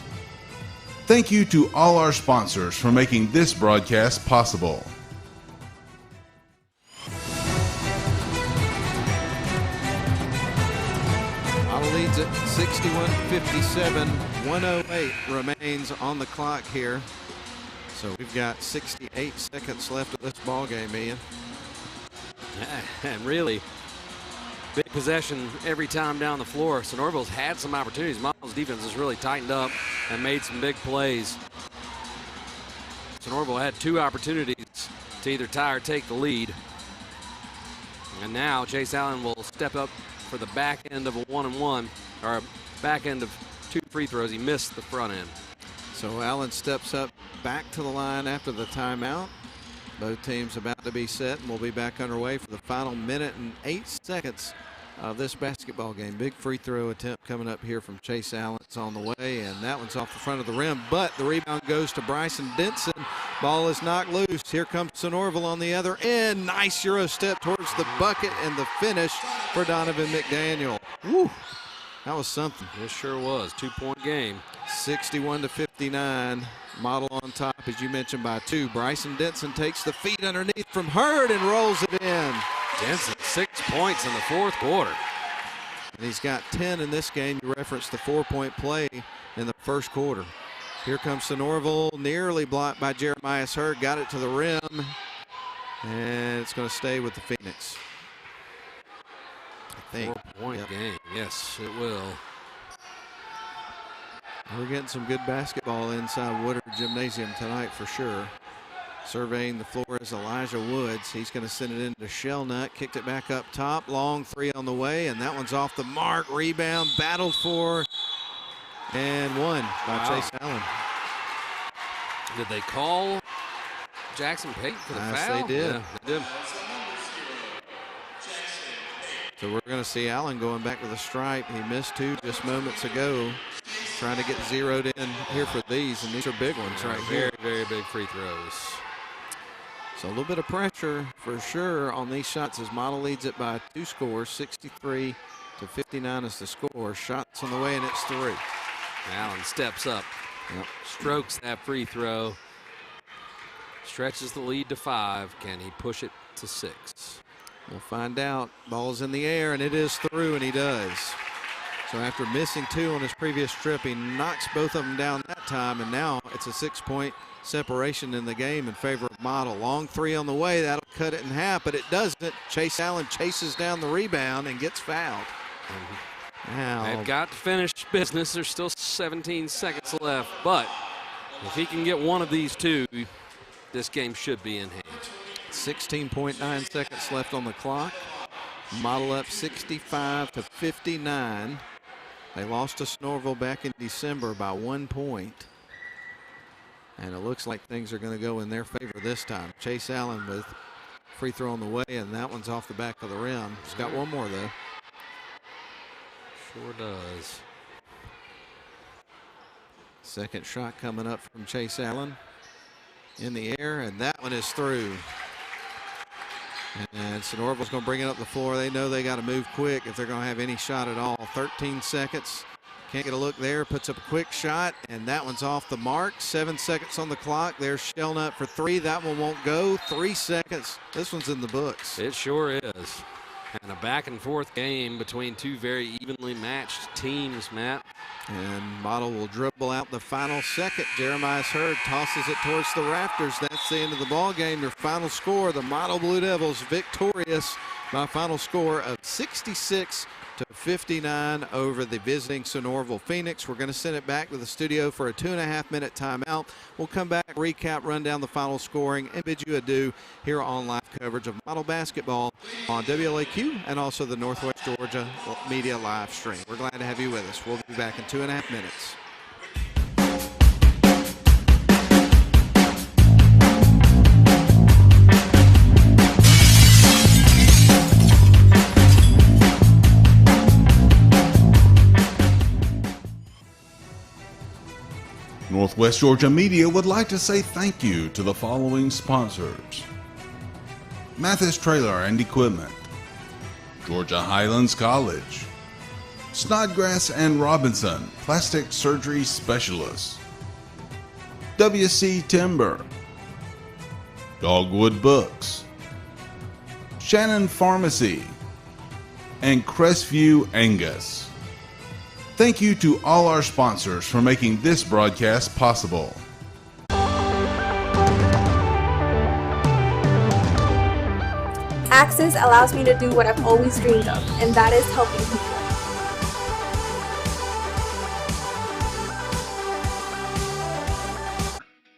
Thank you to all our sponsors for making this broadcast possible. Model leads at 61-57. 1:08 remains on the clock here. So we've got 68 seconds left of this ball game, Ian. And really, big possession every time down the floor. Sonoraville's had some opportunities. Model's defense has really tightened up and made some big plays. Sonoraville had 2 opportunities to either tie or take the lead. And now Chase Allen will step up for the back end of a 1-and-1, or a back end of 2 free throws. He missed the front end. So Allen steps up back to the line after the timeout. Both teams about to be set, and we'll be back underway for the final minute and 8 seconds of this basketball game. Big free throw attempt coming up here from Chase Allen. It's on the way, and that one's off the front of the rim, but the rebound goes to Bryson Denson. Ball is knocked loose. Here comes Sonoraville on the other end. Nice Euro step towards the bucket, and the finish for Donovan McDaniel. Woo, that was something. It sure was. 2-point game. 61-59. Model on top, as you mentioned, by 2. Bryson Denson takes the feed underneath from Hurd and rolls it in. Denson, 6 points in the 4th quarter. And he's got 10 in this game. You referenced the 4-point play in the 1st quarter. Here comes Sonoraville, nearly blocked by Jeremiah Hurd. Got it to the rim, and it's going to stay with the Phoenix. I think. 4-point game. Yes, it will. We're getting some good basketball inside Woodard Gymnasium tonight for sure. Surveying the floor is Elijah Woods. He's going to send it into Shellnut. Kicked it back up top. Long 3 on the way, and that one's off the mark. Rebound, battled for, and won by Chase Allen. Did they call Jackson Payton for the foul? Yes, they did. Yeah, they did. So we're going to see Allen going back to the stripe. He missed 2 just moments ago. Trying to get zeroed in here for these, and these are big ones right here. Very, very big free throws. So a little bit of pressure for sure on these shots as Model leads it by 2 scores. 63-59 is the score. Shots on the way, and it's 3. Allen steps up, strokes that free throw, stretches the lead to 5. Can he push it to 6? We'll find out. Ball's in the air, and it is through, and he does. So after missing 2 on his previous trip, he knocks both of them down that time, and now it's a 6-point separation in the game in favor of Model. Long 3 on the way. That'll cut it in half, but it doesn't. Chase Allen chases down the rebound and gets fouled. Now they've got to finish business. There's still 17 seconds left, but if he can get one of these 2, this game should be in hand. 16.9 seconds left on the clock. Model up 65-59. They lost to Sonoraville back in December by 1 point. And it looks like things are going to go in their favor this time. Chase Allen with free throw on the way, and that one's off the back of the rim. He's got one more, though. Sure does. Second shot coming up from Chase Allen. In the air, and that one is through. And Sonoraville's going to bring it up the floor. They know they got to move quick if they're going to have any shot at all. 13 seconds. Can't get a look there. Puts up a quick shot, and that one's off the mark. 7 seconds on the clock. There's Shellnut for 3. That one won't go. 3 seconds. This one's in the books. It sure is. And a back-and-forth game between 2 very evenly matched teams, Matt. And Model will dribble out the final second. Jeremiah Hurd tosses it towards the rafters. That's the end of the ball game. Your final score, the Model Blue Devils victorious by a final score of 66-59 over the visiting Sonoraville Phoenix. We're going to send it back to the studio for a 2.5-minute timeout. We'll come back, recap, run down the final scoring, and bid you adieu here on live coverage of Model basketball on WLAQ and also the Northwest Georgia Media live stream. We're glad to have you with us. We'll be back in 2.5 minutes. Northwest Georgia Media would like to say thank you to the following sponsors: Mathis Trailer and Equipment, Georgia Highlands College, Snodgrass and Robinson, Plastic Surgery Specialists, WC Timber, Dogwood Books, Shannon Pharmacy, and Crestview Angus. Thank you to all our sponsors for making this broadcast possible. Access allows me to do what I've always dreamed of, and that is helping people.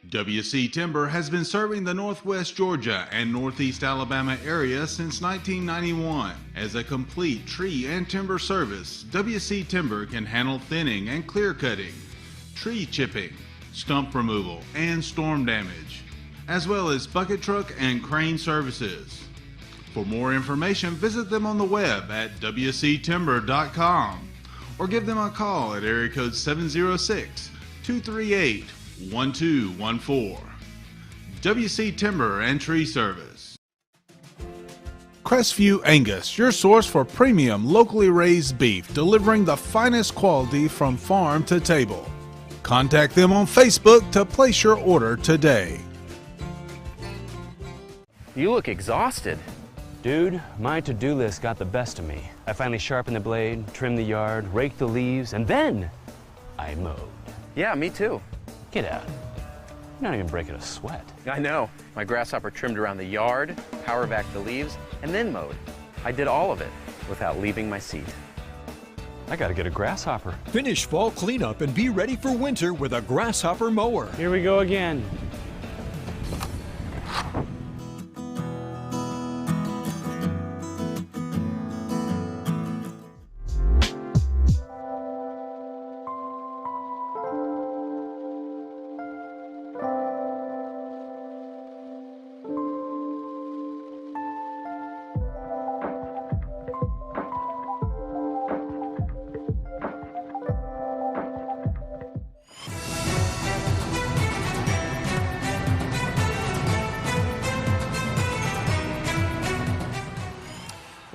WC Timber has been serving the Northwest Georgia and Northeast Alabama area since 1991. As a complete tree and timber service, WC Timber can handle thinning and clear cutting, tree chipping, stump removal, and storm damage, as well as bucket truck and crane services. For more information, visit them on the web at wctimber.com or give them a call at area code 706-238-1214. WC Timber and Tree Service. Crestview Angus, your source for premium locally raised beef, delivering the finest quality from farm to table. Contact them on Facebook to place your order today. You look exhausted. Dude, my to-do list got the best of me. I finally sharpened the blade, trimmed the yard, raked the leaves, and then I mowed. Yeah, me too. Get out. You're not even breaking a sweat. I know. My grasshopper trimmed around the yard, power backed the leaves, and then mowed. I did all of it without leaving my seat. I gotta get a grasshopper. Finish fall cleanup and be ready for winter with a grasshopper mower. Here we go again.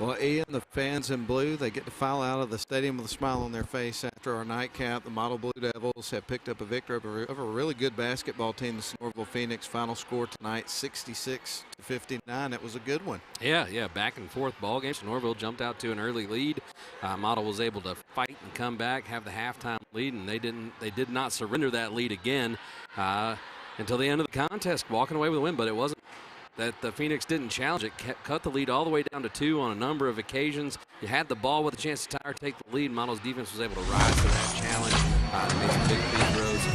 Well, Ian, the fans in blue, they get to file out of the stadium with a smile on their face after our nightcap. The Model Blue Devils have picked up a victory over a really good basketball team, the Sonoraville Phoenix. Final score tonight, 66-59. It was a good one. Yeah, back and forth ball game. Sonoraville jumped out to an early lead. Model was able to fight and come back, have the halftime lead, and they did not surrender that lead again until the end of the contest, walking away with a win. But it wasn't that the Phoenix didn't challenge it, cut the lead all the way down to 2 on a number of occasions. You had the ball with a chance to tie or take the lead. Model's defense was able to rise to that challenge. They made some big free throws to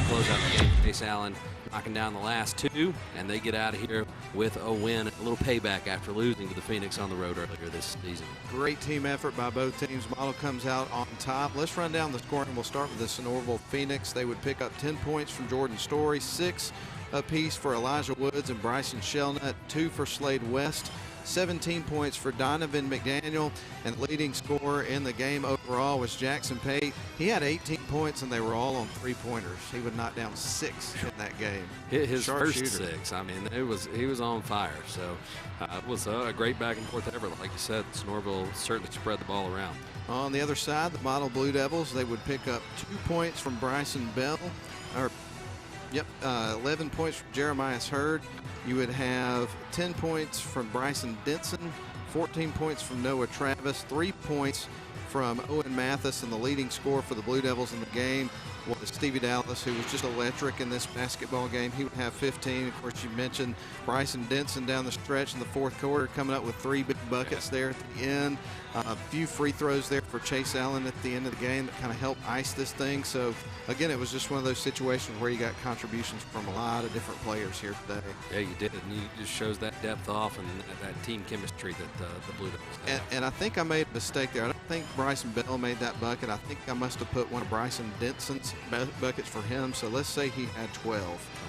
close out the game. Chase Allen knocking down the last 2, and they get out of here with a win. A little payback after losing to the Phoenix on the road earlier this season. Great team effort by both teams. Model comes out on top. Let's run down the scoring. We'll start with the Sonoraville Phoenix. They would pick up 10 points from Jordan Story, 6 apiece for Elijah Woods and Bryson Shellnut, 2 for Slade West, 17 points for Donovan McDaniel, and leading scorer in the game overall was Jackson Pate. He had 18 points, and they were all on three-pointers. He would knock down 6 in that game. His first shooter. 6. I mean, he was on fire. So it was a great back and forth effort. Like you said, Sonoraville certainly spread the ball around. On the other side, the Model Blue Devils, they would pick up 2 points from Bryson Bell, 11 points from Jeremiah Hurd. You would have 10 points from Bryson Denson, 14 points from Noah Travis, 3 points from Owen Mathis, and the leading scorer for the Blue Devils in the game was Stevie Dallas, who was just electric in this basketball game. He would have 15. Of course, you mentioned Bryson Denson down the stretch in the fourth quarter, coming up with 3 big buckets there at the end. A few free throws there for Chase Allen at the end of the game that kind of helped ice this thing. So, again, it was just one of those situations where you got contributions from a lot of different players here today. Yeah, you did. And it just shows that depth off and that team chemistry that the Blue Devils have. And I think I made a mistake there. I don't think Bryson Bell made that bucket. I think I must have put one of Bryson Denson's buckets for him. So let's say he had 12.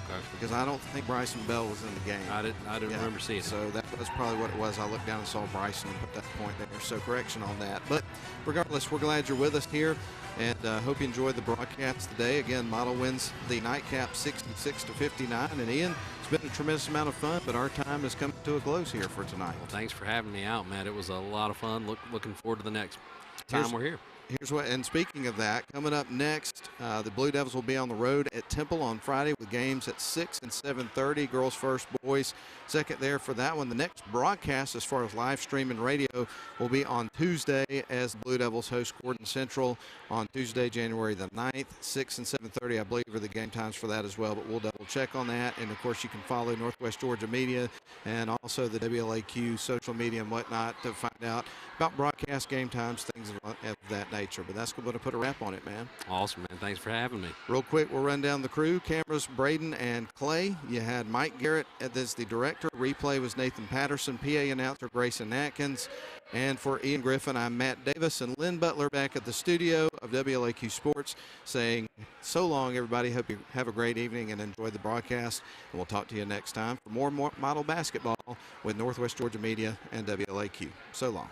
Okay. Because I don't think Bryson Bell was in the game. I didn't remember seeing it. So that was probably what it was. I looked down and saw Bryson and put that point there. So correction on that. But regardless, we're glad you're with us here, and hope you enjoyed the broadcast today. Again, Model wins the nightcap 66-59. And Ian, it's been a tremendous amount of fun, but our time has come to a close here for tonight. Well, thanks for having me out, Matt. It was a lot of fun. Looking forward to the next time we're here. Here's what, and speaking of that, coming up next, the Blue Devils will be on the road at Temple on Friday with games at 6 and 7:30. Girls first, boys second there for that one. The next broadcast, as far as live stream and radio, will be on Tuesday as the Blue Devils host Gordon Central on Tuesday, January the 9th. 6 and 7:30, I believe, are the game times for that as well, but we'll double We'll check on that. And, of course, you can follow Northwest Georgia Media and also the WLAQ social media and whatnot to find out about broadcast, game times, things of that nature. But that's going to put a wrap on it, man. Awesome, man. Thanks for having me. Real quick, we'll run down the crew. Cameras, Braden and Clay. You had Mike Garrett as the director. Replay was Nathan Patterson. PA announcer Grayson Atkins. And for Ian Griffin, I'm Matt Davis and Lynn Butler back at the studio of WLAQ Sports saying so long, everybody. Hope you have a great evening and enjoy the broadcast. And we'll talk to you next time for more model basketball with Northwest Georgia Media and WLAQ. So long.